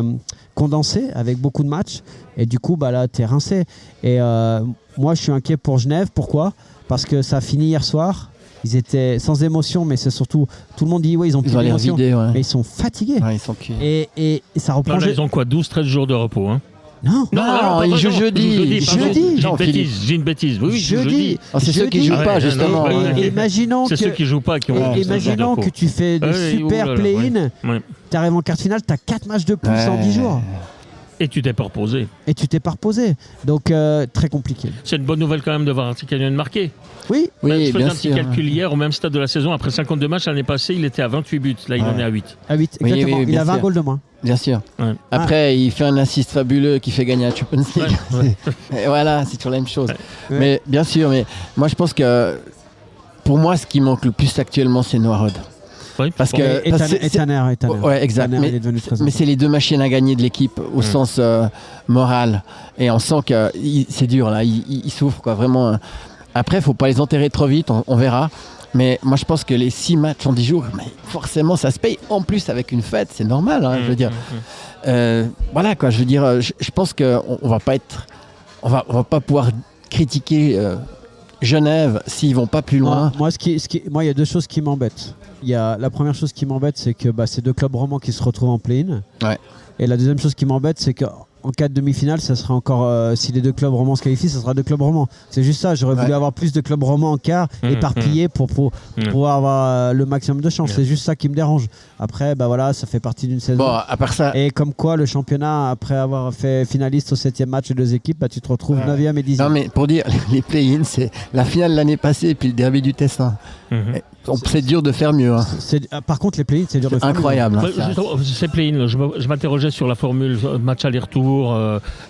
condensée avec beaucoup de matchs et du coup là t'es rincé. Et moi je suis inquiet pour Genève. Pourquoi ? Parce que ça a fini hier soir. Ils étaient sans émotion, mais c'est surtout tout le monde dit ils ont plus d'émotion, mais ils sont fatigués. Ouais, ils sont cuits. Et ça reprend. Là, ils ont quoi, 12-13 jours de repos, hein? Non, ils jouent jeudi. J'ai une bêtise. Oui, jeudi. C'est ceux qui jouent pas, justement. Imaginons c'est ceux qui jouent pas qui ont. Imaginons que tu fais des super play-in, tu arrives en quart de finale, tu as 4 matchs de plus en 10 jours. Et tu t'es pas reposé. Donc, très compliqué. C'est une bonne nouvelle quand même de voir Artikainen marquer. Oui, je faisais bien un petit calcul hier, au même stade de la saison, après 52 matchs, l'année passée, il était à 28 buts. Là, il en est à 8. À 8, exactement. Il a 20 goals de moins. Bien sûr. Ouais. Après, il fait un assist fabuleux qui fait gagner à Champions League. Ouais. Et voilà, c'est toujours la même chose. Ouais. Mais bien sûr, mais moi je pense que pour moi, ce qui manque le plus actuellement, c'est Noirod. Oui, et Tanner. Ouais, exact. Tanner, mais c'est les deux machines à gagner de l'équipe au sens moral. Et on sent que c'est dur là. Ils souffrent quoi, vraiment. Après, il ne faut pas les enterrer trop vite. On verra. Mais moi, je pense que les 6 matchs en 10 jours, forcément, ça se paye. En plus, avec une fête, c'est normal. Je veux dire, voilà quoi. Je veux dire, je pense qu'on va pas être, on va pas pouvoir critiquer Genève s'ils vont pas plus loin. Moi, il y a 2 choses qui m'embêtent. La première chose qui m'embête, c'est que c'est 2 clubs romans qui se retrouvent en play-in. Ouais. Et la deuxième chose qui m'embête, c'est qu'en cas de demi-finale, ça sera encore si les 2 clubs romans se qualifient, ça sera 2 clubs romans. C'est juste ça. J'aurais voulu avoir plus de clubs romans en quart, éparpillés pour pouvoir avoir le maximum de chance. C'est juste ça qui me dérange. Après, ça fait partie d'une saison. Bon, à part ça. Et comme quoi, le championnat, après avoir fait finaliste au 7e match de 2 équipes, tu te retrouves 9e et 10e. Non, mais pour dire, les play-in, c'est la finale l'année passée et puis le derby du Tessin. C'est dur de faire mieux. Hein. Par contre, les play-in, c'est dur de faire incroyable. mieux. Incroyable. C'est play-in. Je m'interrogeais sur la formule match aller-retour.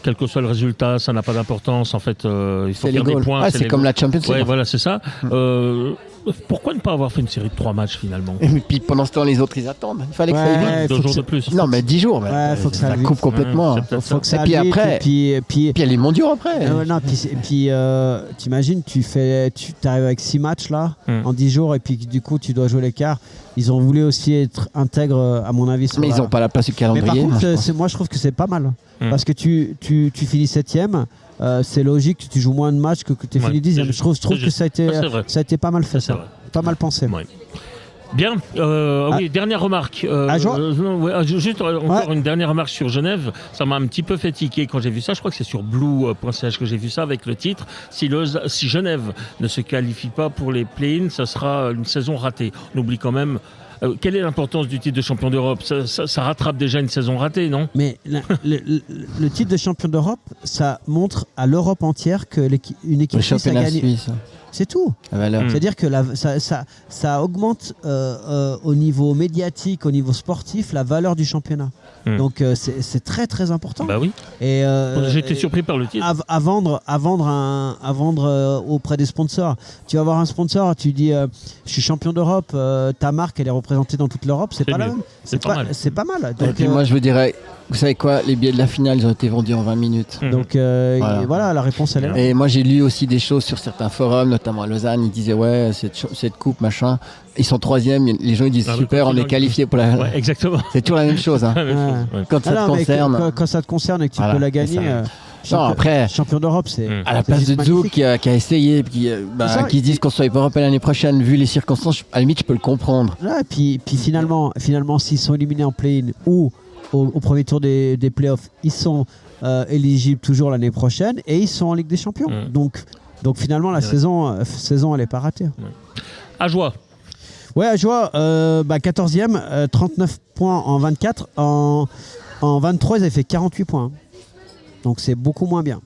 Quel que soit le résultat, ça n'a pas d'importance. En fait, il faut faire des points. C'est comme la Champions League. Ouais, voilà, c'est ça. Pourquoi ne pas avoir fait une série de 3 matchs finalement ? Et puis pendant ce temps, les autres, ils attendent. Il fallait que ça aille vite. 2 jours de plus. Non, mais 10 jours. Faut que ça coupe complètement. Faut que ça et puis aille après, puis il y a les mondiaux après. T'imagines, tu arrives avec 6 matchs là en 10 jours et puis du coup tu dois jouer l'écart. Ils ont voulu aussi être intègres, à mon avis. Mais ils n'ont pas la place du calendrier. Mais par contre, moi je trouve que c'est pas mal parce que tu finis 7e. C'est logique que tu joues moins de matchs que tu finis 10e. Je trouve que ça a été pas mal fait, ça. Pas mal pensé. Ouais. Bien, oui, dernière remarque. Juste encore une dernière remarque sur Genève. Ça m'a un petit peu fait tiquer quand j'ai vu ça. Je crois que c'est sur blue.ch que j'ai vu ça avec le titre. Si Genève ne se qualifie pas pour les play-in, ça sera une saison ratée. On oublie quand même. Quelle est l'importance du titre de champion d'Europe ? Ça rattrape déjà une saison ratée, non ? Mais le titre de champion d'Europe, ça montre à l'Europe entière qu'une équipe suisse a gagné. Suisse. C'est tout. C'est-à-dire que ça augmente au niveau médiatique, au niveau sportif, la valeur du championnat. Donc c'est très très important. Bah oui. Et j'étais surpris par le titre. À vendre auprès des sponsors. Tu vas voir un sponsor, tu dis je suis champion d'Europe, ta marque elle est représentée dans toute l'Europe, c'est pas la même. C'est pas mal. Donc, et puis moi je vous dirais, vous savez quoi, les billets de la finale ils ont été vendus en 20 minutes. Donc voilà, la réponse elle est là. Et moi j'ai lu aussi des choses sur certains forums, notamment à Lausanne, ils disaient cette coupe machin. Ils sont 3e, les gens ils disent super, on est qualifié pour la. Ouais, exactement. C'est toujours la même chose. Hein. Quand ça te concerne. Quand ça te concerne et que tu peux la gagner. Après, champion d'Europe, c'est. À la place de Zouk qui a essayé, qui disent qu'on soit pas européen l'année prochaine, vu les circonstances, à la limite je peux le comprendre. Et puis finalement, s'ils sont éliminés en play-in ou au premier tour des playoffs, ils sont éligibles toujours l'année prochaine et ils sont en Ligue des Champions. Donc finalement la saison elle est pas ratée. Ajoie. Ouais, Ajoie, 14e, 39 points en 24. En En 23, ils avaient fait 48 points. Donc c'est beaucoup moins bien.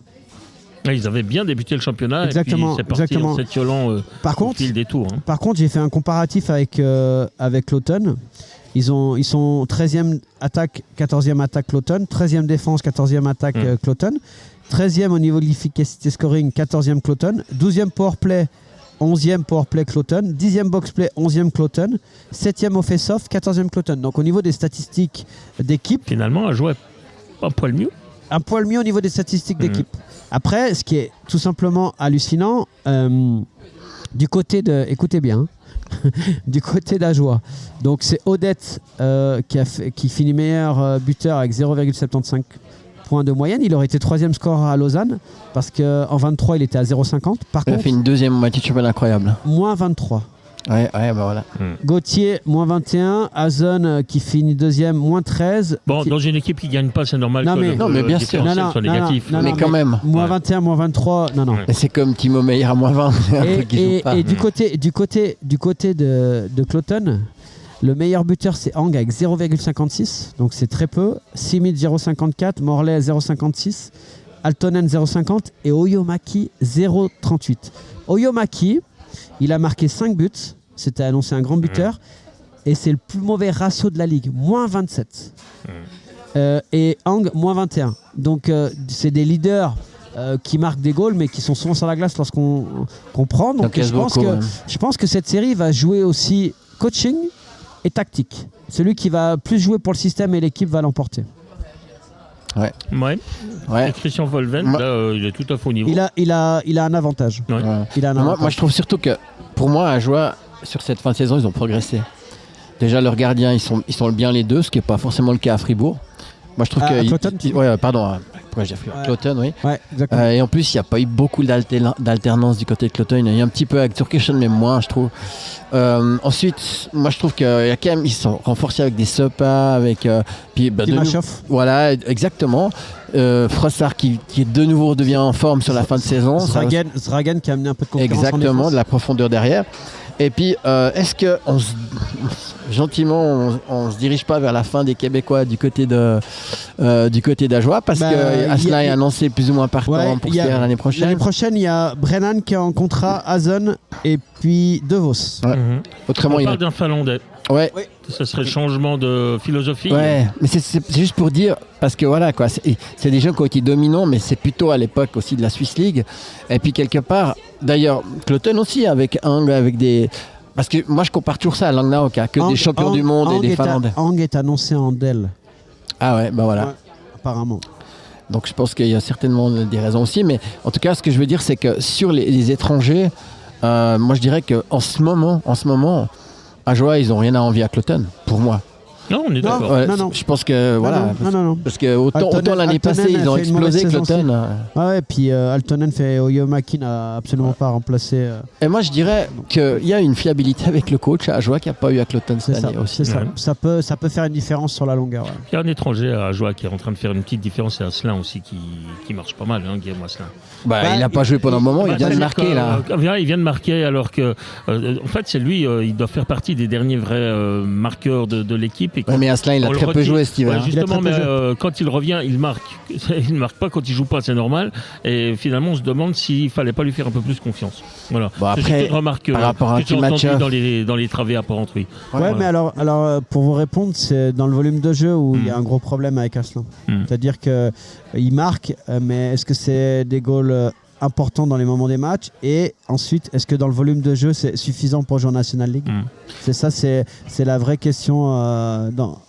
Ils avaient bien débuté le championnat. Exactement, et puis c'est parti en s'étiolant au fil des tours. Hein. Par contre, j'ai fait un comparatif avec Cloton. Ils sont 13e attaque, 14e attaque Cloton, 13e défense, 14e attaque Cloton, 13e au niveau de l'efficacité scoring, 14e Cloton, 12e powerplay, 11e powerplay Cloton, 10e boxplay, 11e Cloton, 7e au face-off, 14e Cloton. Donc au niveau des statistiques d'équipe... Finalement, un joueur un poil mieux. Un poil mieux au niveau des statistiques d'équipe. Après, ce qui est tout simplement hallucinant, du côté de... Écoutez bien, du côté d'Ajoie. Donc c'est Odette qui finit meilleur buteur avec 0,75 points de moyenne. Il aurait été 3e score à Lausanne parce qu'en 23 il était à 0,50. Par contre, il a fait une deuxième moitié de championnat incroyable. Moins 23. Ouais, bah voilà. Gauthier, moins 21. Hazen qui finit 2e, moins 13. Bon, dans une équipe qui ne gagne pas, c'est normal non, que mais bien sûr. soit négatif. Mais quand même. Moins 21, moins 23. Non. Et c'est comme Timo Meyer à moins 20. Et du côté de Cloton, le meilleur buteur c'est Hang avec 0,56. Donc c'est très peu. Simit 0,54. Morley 0,56. Altonen 0,50. Et Oyomaki 0,38. Oyomaki, il a marqué 5 buts. C'était annoncé un grand buteur. Et c'est le plus mauvais ratio de la ligue. Moins 27. Et Hang, moins 21. Donc c'est des leaders qui marquent des goals, mais qui sont souvent sur la glace lorsqu'on prend. Donc je pense que cette série va jouer aussi coaching et tactique. Celui qui va plus jouer pour le système et l'équipe va l'emporter. Ouais. Et Christian Volven, là, il est tout à fait au niveau. Il a un avantage. Ouais. Moi, je trouve surtout que, pour moi, Ajoie, sur cette fin de saison, ils ont progressé. Déjà, leurs gardiens, ils sont bien les deux, ce qui n'est pas forcément le cas à Fribourg. Moi, je trouve que... Cloton, pardon. Pourquoi j'ai Fribourg ? Cloton, oui. Ouais, exactement. Et en plus, il n'y a pas eu beaucoup d'alternance du côté de Cloton. Il y a eu un petit peu avec Turkishen, mais moins, je trouve. Ensuite, moi, je trouve qu'il y a quand même... Ils sont renforcés avec des Sopa, avec... Timashov. Voilà, exactement. Frossard qui de nouveau redevient en forme sur la fin de saison. Zragan qui a amené un peu de concurrence. Exactement, de la profondeur derrière. Et puis, est-ce que gentiment, on se dirige pas vers la fin des Québécois du côté d'Ajoie parce que Asselin est annoncé plus ou moins partant pour l'année prochaine. L'année prochaine, il y a Brennan qui est en contrat, Hazen et puis De Vos. Ouais. Autrement, on parle d'un Finlandais. Ouais. Ça serait le changement de philosophie. Ouais, mais c'est juste pour dire, parce que voilà, quoi, c'est des gens qui ont été dominants, mais c'est plutôt à l'époque aussi de la Swiss League. Et puis quelque part, d'ailleurs, Cloton aussi, avec Hang, avec des... Parce que moi, je compare toujours ça à Langnau, qui a que des champions du monde et des Finlandais. Hang est annoncé en Dell. Ah ouais, bah voilà. Ouais, apparemment. Donc je pense qu'il y a certainement des raisons aussi, mais en tout cas, ce que je veux dire, c'est que sur les étrangers, moi je dirais qu'en ce moment, Ajoie, ils n'ont rien à envier à Cloton, pour moi. Non, on est d'accord. Non. Je pense que voilà. Non. Parce que autant l'année passée, ils ont explosé Cloton. Ouais, et puis Altonen fait Oyomaki n'a absolument pas remplacé. Et moi, je dirais qu'il y a une fiabilité avec le coach à Ajoie qu'il n'y a pas eu à Cloton cette année aussi. C'est ça. Ça peut faire une différence sur la longueur. Ouais. Il y a un étranger à Ajoie qui est en train de faire une petite différence. C'est Asselin aussi qui marche pas mal, Guillaume Asselin. Il n'a pas joué pendant un moment, il vient de marquer là. Il vient de marquer alors que, en fait, c'est lui, il doit faire partie des derniers vrais marqueurs de l'équipe. Mais Asselin, il a très peu joué cet hiver. Justement, mais quand il revient, il marque. Il ne marque pas quand il joue pas, c'est normal. Et finalement, on se demande s'il fallait pas lui faire un peu plus confiance. Voilà. Bon, après, par rapport à un match dans les travées apparentes, oui. Ouais, voilà. Mais alors, pour vous répondre, c'est dans le volume de jeu où il y a un gros problème avec Asselin. C'est-à-dire qu'il marque, mais est-ce que c'est des goals important dans les moments des matchs, et ensuite est-ce que dans le volume de jeu c'est suffisant pour jouer en National League? C'est ça, c'est la vraie question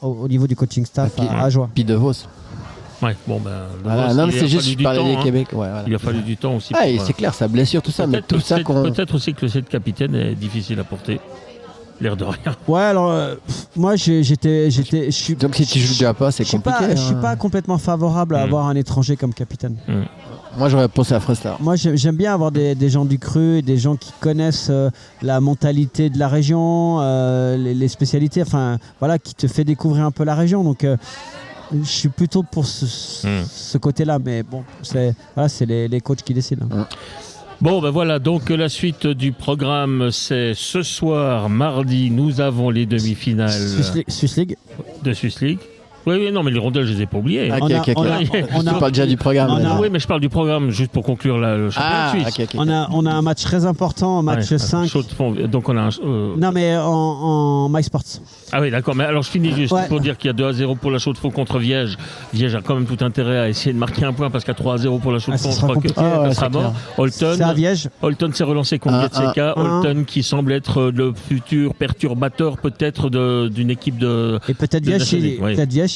au niveau du coaching staff à Ajoie. Puis De Vos. Ouais, bon non, c'est juste je parlais des Québec. Ouais, voilà. Il a fallu du temps aussi. C'est clair, sa blessure, tout ça, mais tout ça peut-être aussi que le set capitaine est difficile à porter. L'air de rien. Ouais, alors moi j'étais. Donc si tu joues déjà pas, c'est compliqué. Je suis pas complètement favorable à avoir un étranger comme capitaine. Moi j'aurais pensé à Frossard. Moi j'aime bien avoir des gens du cru, des gens qui connaissent la mentalité de la région, les spécialités, enfin voilà, qui te fait découvrir un peu la région. Donc je suis plutôt pour ce côté-là, mais bon, c'est les coachs qui décident. Bon, ben voilà, donc la suite du programme, c'est ce soir, mardi, nous avons les demi-finales Swiss League. De Swiss League. Oui, non, mais les rondelles, je les ai pas oubliées. Ok. Tu parles déjà du programme. Oui, mais je parle du programme juste pour conclure le championnat de Suisse. On a un match très important, match 5. Donc on a Non, mais en MySports. Ah oui, d'accord. Mais alors je finis juste pour dire qu'il y a 2-0 pour la Chaux-de-Fonds contre Viège. Viège a quand même tout intérêt à essayer de marquer un point parce qu'à 3-0 pour la Chaux-de-Fonds, je crois que ça sera mort. C'est à Viège. Holton s'est relancé contre Getseka. Holton qui semble être le futur perturbateur peut-être d'une équipe de. Et peut-être Viège,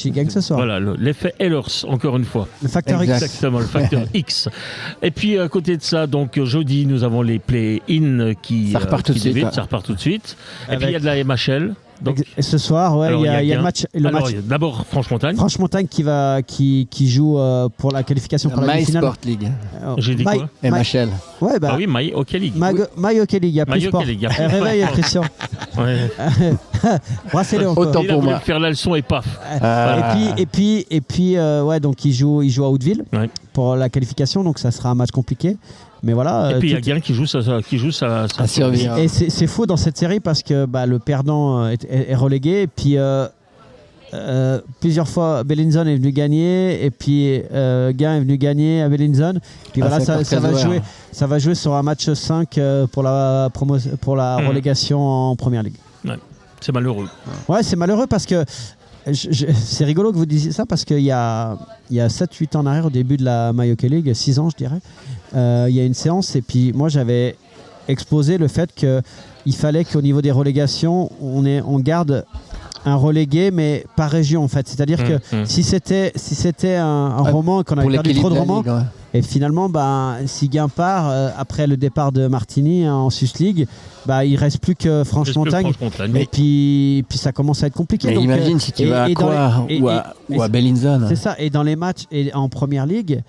il gagne ce soir. Voilà, l'effet Ehlers, encore une fois. Le facteur X. Exactement, le facteur X. Et puis à côté de ça, donc jeudi, nous avons les play-in qui repart tout de suite. Ça repart tout de suite. Et puis il y a de la MHL. Donc, et ce soir, il y a le match. D'abord Franche-Montagne. Franche-Montagne qui joue pour la qualification pour la finale. MySport League. J'ai dit quoi MHL. Ouais, ah oui, My Hockey League. My Hockey League, il y a plus sport. Réveille, Christian. Brassez-le encore. Autant pour moi. Faire la leçon et paf. Et puis, donc il joue à Hauteville pour la qualification, donc ça sera un match compliqué. Mais voilà. Et puis il y a Guin qui joue sa survie. Et c'est fou dans cette série parce que le perdant est relégué. Et puis plusieurs fois, Bellinzone est venu gagner. Et puis Guin est venu gagner à Bellinzone. Puis voilà, ça va jouer sur un match 5 pour la relégation en Première Ligue. Ouais. C'est malheureux. Ouais, c'est malheureux parce que. C'est rigolo que vous disiez ça parce qu'il y a 7-8 ans en arrière, au début de la My Hockey League, 6 ans je dirais, il y a une séance et puis moi j'avais exposé le fait qu'il fallait qu'au niveau des relégations, on garde un relégué mais par région en fait. C'est-à-dire que si c'était un roman et qu'on avait perdu trop de romans, et finalement si Guin part après le départ de Martini en Swiss League, il reste plus que Franche-Montagne. Et puis ça commence à être compliqué. Mais donc, imagine si tu vas à Coire ou à Bellinzone. C'est ça. Et dans les matchs et en Première Ligue,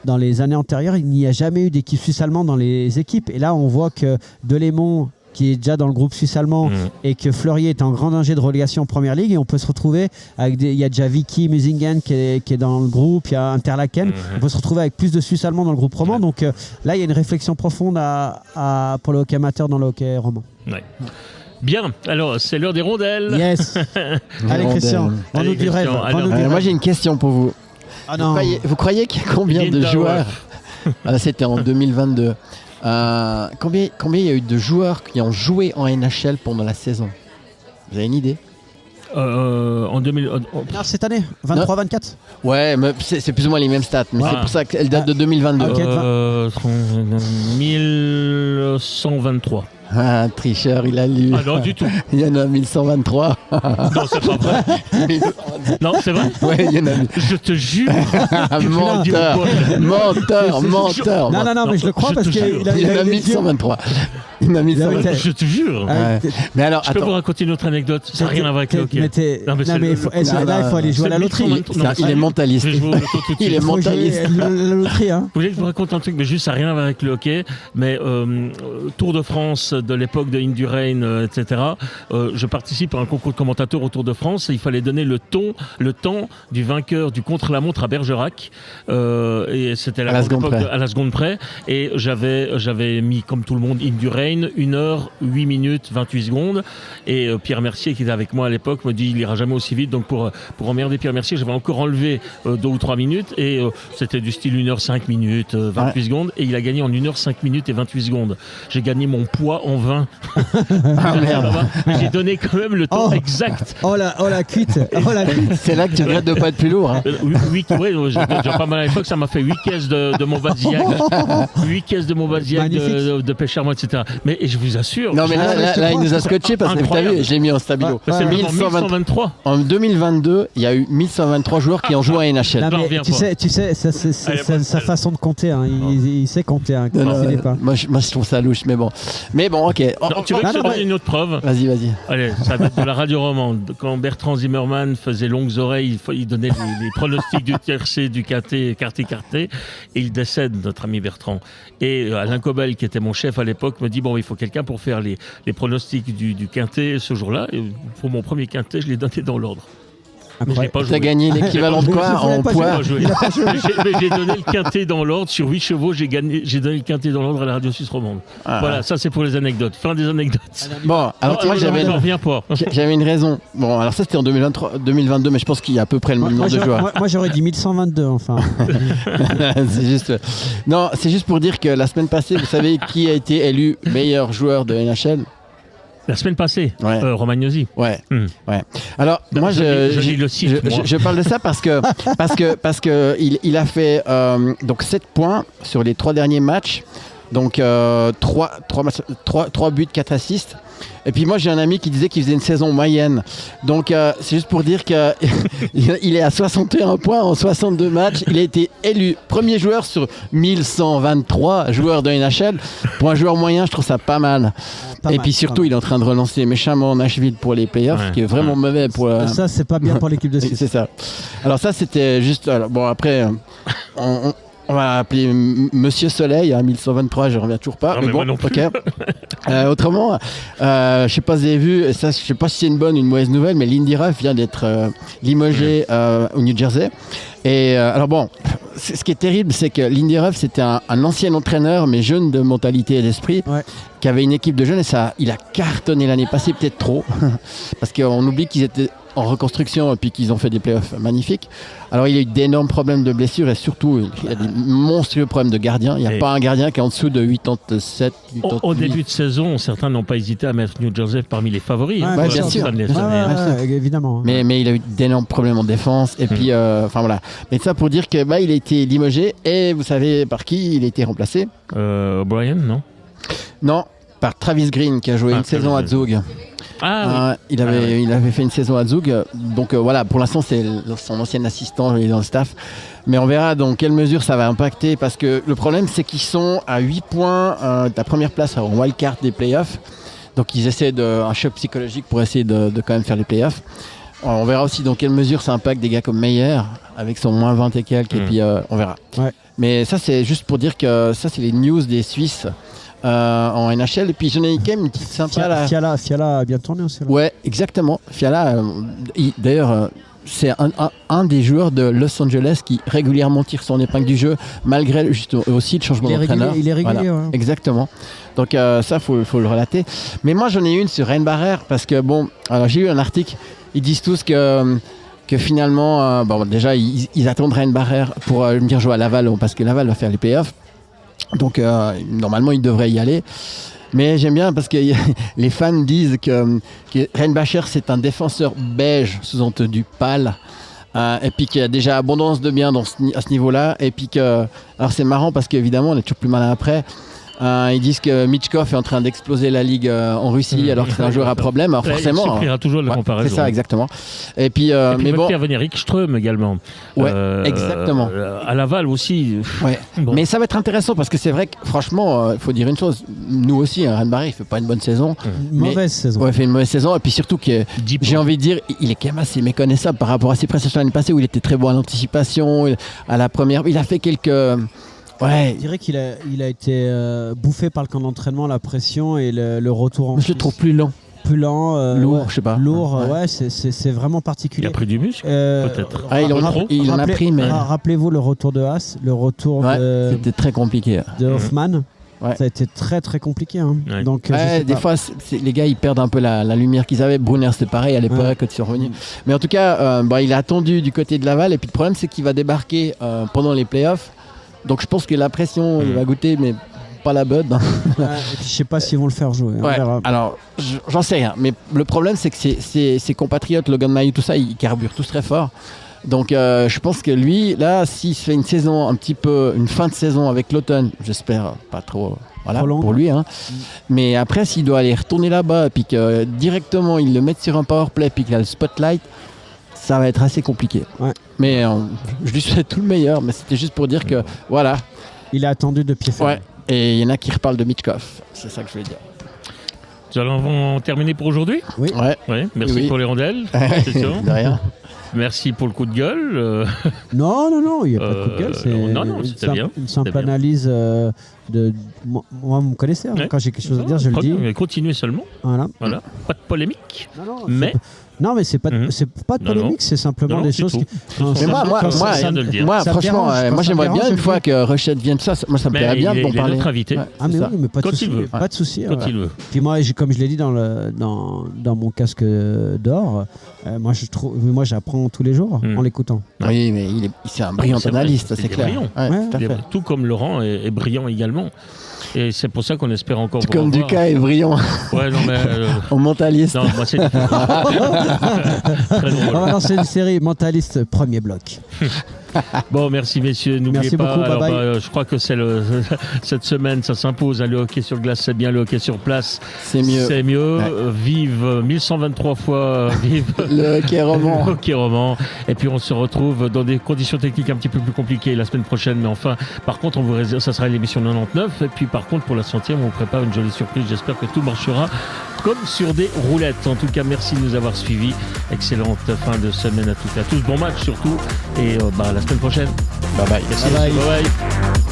dans les années antérieures, il n'y a jamais eu d'équipe suisse-allemande dans les équipes. Et là, on voit que Delémont, qui est déjà dans le groupe suisse-allemand, et que Fleurier est en grand danger de relégation en Première Ligue, et on peut se retrouver avec il y a déjà Vicky Musingen qui est dans le groupe, il y a Interlaken, on peut se retrouver avec plus de Suisse-allemands dans le groupe roman, donc là il y a une réflexion profonde pour le hockey amateur dans le hockey roman. Ouais. Bien, alors c'est l'heure des rondelles. Yes. Allez Christian, vends-nous du rêve. Moi j'ai une question pour vous. Ah non. Vous croyez qu'il y a combien de joueurs c'était en 2022. Combien il y a eu de joueurs qui ont joué en NHL pendant la saison? Vous avez une idée? En 2000. Non, cette année, 23-24. Ouais, mais c'est plus ou moins les mêmes stats, mais c'est pour ça qu'elle date de 2022. 1123. Ah, tricheur, il a lu. Ah non, du tout. Il y en a 1123. Non, c'est pas vrai. Non, c'est vrai. Ouais, il y en a. Je te jure. Menteur. Non, mais je le crois parce qu'il y en a 1123. Je te jure. Mais alors, je peux vous raconter une autre anecdote. Ça n'a rien à voir avec le hockey. Là, il faut aller jouer à la loterie. Il est mentaliste. Il est mentaliste. La loterie, hein. Vous voulez que je vous raconte un truc, mais juste ça n'a rien à voir avec le hockey. Mais Tour de France de l'époque de Indurain, etc. Je participe à un concours de commentateurs au Tour de France et il fallait donner le temps du vainqueur du contre-la-montre à Bergerac. Et c'était à la seconde près. Et j'avais mis, comme tout le monde, Indurain, 1h, 8 minutes, 28 secondes. Et Pierre Mercier, qui était avec moi à l'époque, me dit il ira jamais aussi vite. Donc pour emmerder Pierre Mercier, j'avais encore enlevé 2 ou 3 minutes. Et c'était du style 1h, 5 minutes, 28 secondes. Et il a gagné en 1h, 5 minutes et 28 secondes. J'ai gagné mon poids en vin. Ah merde. Mais j'ai donné quand même le temps exact. Oh la cuite. C'est là que tu regrettes de pas être plus lourd. Hein. J'ai pas mal à l'époque, ça m'a fait 8 caisses de mon Basiac. 8 caisses de mon Basiac de Pêche-Armois, etc. Mais je vous assure. Non, mais là il nous a scotché parce que t'as vu, j'ai mis en stabilo. C'est 1123. En 2022, il y a eu 1123 joueurs qui ont joué à NHL. Tu sais, c'est sa façon de compter. Hein. Il sait compter. Hein, moi, je trouve ça louche, mais bon. Ok. Tu veux que je te donne une autre preuve? Vas-y. Allez, ça va être de la radio romande. Quand Bertrand Zimmermann faisait Longues Oreilles, il donnait les pronostics du tiercé, du quinté, et il décède, notre ami Bertrand. Et Alain Cobel, qui était mon chef à l'époque, me dit il faut quelqu'un pour faire les pronostics du quinté ce jour-là. Et pour mon premier quinté, je l'ai donné dans l'ordre. Mais je l'ai pas joué. T'as gagné l'équivalent de quoi en poids? Mais j'ai donné le quintet dans l'ordre. Sur 8 chevaux, j'ai donné le quintet dans l'ordre à la Radio Suisse Romande. Voilà, ça c'est pour les anecdotes. Fin des anecdotes. Bon, alors moi j'avais une raison. Bon, alors ça c'était en 2022, mais je pense qu'il y a à peu près le même nombre de joueurs. Moi j'aurais dit 1122, enfin. C'est juste pour dire que la semaine passée, vous savez qui a été élu meilleur joueur de NHL? La semaine passée, Romagnosi. Ouais. Alors moi je parle de ça parce que il a fait donc 7 points sur les 3 derniers matchs. Donc 3 buts, 4 assists. Et puis moi j'ai un ami qui disait qu'il faisait une saison moyenne. Donc c'est juste pour dire qu'il est à 61 points en 62 matchs. Il a été élu premier joueur sur 1123 joueurs de NHL. Pour un joueur moyen, je trouve ça pas mal. Puis surtout, il est en train de relancer méchamment Nashville pour les playoffs, qui est vraiment mauvais pour... Ça, c'est pas bien pour l'équipe de Suisse. C'est ça. Alors ça, c'était juste... bon, après... On va appeler Monsieur Soleil à 1123, je ne reviens toujours pas. Non, mais bon, ok. Autrement, je ne sais pas si vous avez vu, et ça, je ne sais pas si c'est une bonne ou une mauvaise nouvelle, mais Lindy Ruff vient d'être limogé au New Jersey. Et alors bon, ce qui est terrible, c'est que Lindy Ruff, c'était un ancien entraîneur, mais jeune de mentalité et d'esprit, qui avait une équipe de jeunes, et il a cartonné l'année passée, peut-être trop, parce qu'on oublie qu'ils étaient en reconstruction et puis qu'ils ont fait des playoffs magnifiques. Alors il y a eu d'énormes problèmes de blessures et surtout il y a des monstrueux problèmes de gardiens. Il n'y a pas un gardien qui est en dessous de 87, 88. Au début de saison, certains n'ont pas hésité à mettre New Jersey parmi les favoris. Bien sûr. Évidemment. Mais il a eu d'énormes problèmes en défense et puis enfin voilà. Mais ça pour dire que il a été limogé et vous savez par qui il a été remplacé? O'Brien, non? Non, par Travis Green qui a joué une saison à Zug. Il avait fait une saison à Zug, donc voilà, pour l'instant c'est son ancien assistant, il est dans le staff, mais on verra dans quelle mesure ça va impacter, parce que le problème c'est qu'ils sont à 8 points de la première place en wildcard des playoffs, donc ils essaient un choc psychologique pour essayer de quand même faire les playoffs. On verra aussi dans quelle mesure ça impacte des gars comme Meyer avec son moins 20 et quelques, et puis on verra. Mais ça c'est juste pour dire que ça c'est les news des Suisses en NHL. Et puis j'en ai quand même une petite sympa là. Fiala a bien tourné aussi là. Ouais, exactement. Fiala, d'ailleurs c'est un des joueurs de Los Angeles qui régulièrement tire son épingle du jeu malgré aussi le changement d'entraîneur. Il est régulier. Voilà. Exactement. Donc ça faut le relater. Mais moi j'en ai une sur Ryan Barrer parce que bon, alors j'ai eu un article, ils disent tous que finalement déjà ils attendent Ryan Barrer pour venir jouer à Laval parce que Laval va faire les playoffs. Donc normalement il devrait y aller, mais j'aime bien parce que les fans disent que Reinbacher c'est un défenseur beige, sous-entendu pâle, et puis qu'il y a déjà abondance de biens à ce niveau-là, et puis que alors c'est marrant parce qu'évidemment on est toujours plus malin après. Ils disent que Michkov est en train d'exploser la ligue en Russie alors que c'est un joueur à problème. Alors forcément, il suppliera toujours la comparaison. C'est ça, exactement. Et puis mais bon, faire venir Ekström également. Ouais, exactement. À Laval aussi. Ouais. Bon. Mais ça va être intéressant parce que c'est vrai que franchement, il faut dire une chose. Nous aussi, Ryan Barrer, il fait pas une bonne saison. Mauvaise saison. Ouais, il fait une mauvaise saison. Et puis surtout que j'ai envie de dire, il est quand même assez méconnaissable par rapport à ses prestations l'année passée où il était très bon à l'anticipation, à la première. Il a fait quelques. Ouais. Je dirais qu'il a été bouffé par le camp d'entraînement, la pression et le retour en. Je le trouve plus lent. Lourd, je sais pas. Lourd, c'est vraiment particulier. Il a pris du muscle, peut-être. Il en a pris, mais. Rappelez-vous le retour de Haas, le retour c'était très compliqué. De Hoffman. Ouais. Ça a été très très compliqué. Hein. Ouais. Donc, des fois, les gars ils perdent un peu la lumière qu'ils avaient. Brunner c'était pareil à l'époque quand ils sont revenus. Mais en tout cas, il a attendu du côté de Laval. Et puis le problème c'est qu'il va débarquer pendant les playoffs. Donc je pense que la pression, il va goûter, mais pas la bonne. Et puis je sais pas s'ils vont le faire jouer. Alors, j'en sais rien. Mais le problème, c'est que ses compatriotes, Logan Mailloux, tout ça, ils carburent tous très fort. Donc je pense que lui, là, s'il se fait une saison une fin de saison avec l'automne, j'espère pas trop, pour lui. Hein. Mais après, s'il doit aller retourner là-bas, et puis que directement ils le mettent sur un powerplay, puis qu'il a le spotlight, ça va être assez compliqué. Ouais. Mais je lui souhaite tout le meilleur, mais c'était juste pour dire que, voilà. Il a attendu de pied ferme. Ouais, et il y en a qui reparlent de Michkov. C'est ça que je voulais dire. Nous allons terminer pour aujourd'hui. Oui. Ouais. Merci pour les rondelles. De rien. Merci pour le coup de gueule. Non, il n'y a pas de coup de gueule. C'est une simple analyse de... Moi, vous me connaissez, hein, quand j'ai quelque chose à dire, je le dis. Continuez seulement. Voilà. Pas de polémique. Non, mais... Non, mais c'est pas de polémique, c'est simplement des choses. Mais moi, franchement, moi j'aimerais bien une fois que Rochette vienne ça. Moi, ça me plairait bien de parler. Notre invité. Ah mais oui, mais pas de souci. Pas de souci. Quand il veut. Puis moi, comme je l'ai dit dans mon casque d'or, moi j'apprends tous les jours en l'écoutant. Oui, mais c'est un brillant analyste, c'est clair. Tout comme Laurent est brillant également. Et c'est pour ça qu'on espère encore. Tout comme Ducas est brillant. Ouais, non, mais. En mentaliste. Non, moi, c'est très drôle. On va lancer une série mentaliste, premier bloc. Bon, merci messieurs. N'oubliez pas. Beaucoup, alors, je crois que cette semaine, ça s'impose. Le hockey sur glace, c'est bien. Le hockey sur place, c'est mieux. Ouais. Vive 1123 fois. Vive le hockey roman. Le hockey roman. Et puis on se retrouve dans des conditions techniques un petit peu plus compliquées la semaine prochaine. Mais enfin, par contre, ça sera l'émission 99. Et puis par contre, pour la 100e, on vous prépare une jolie surprise. J'espère que tout marchera comme sur des roulettes. En tout cas, merci de nous avoir suivis. Excellente fin de semaine à toutes et à tous. Bon match surtout. Et la semaine prochaine. Bye bye. Merci. Bye bye.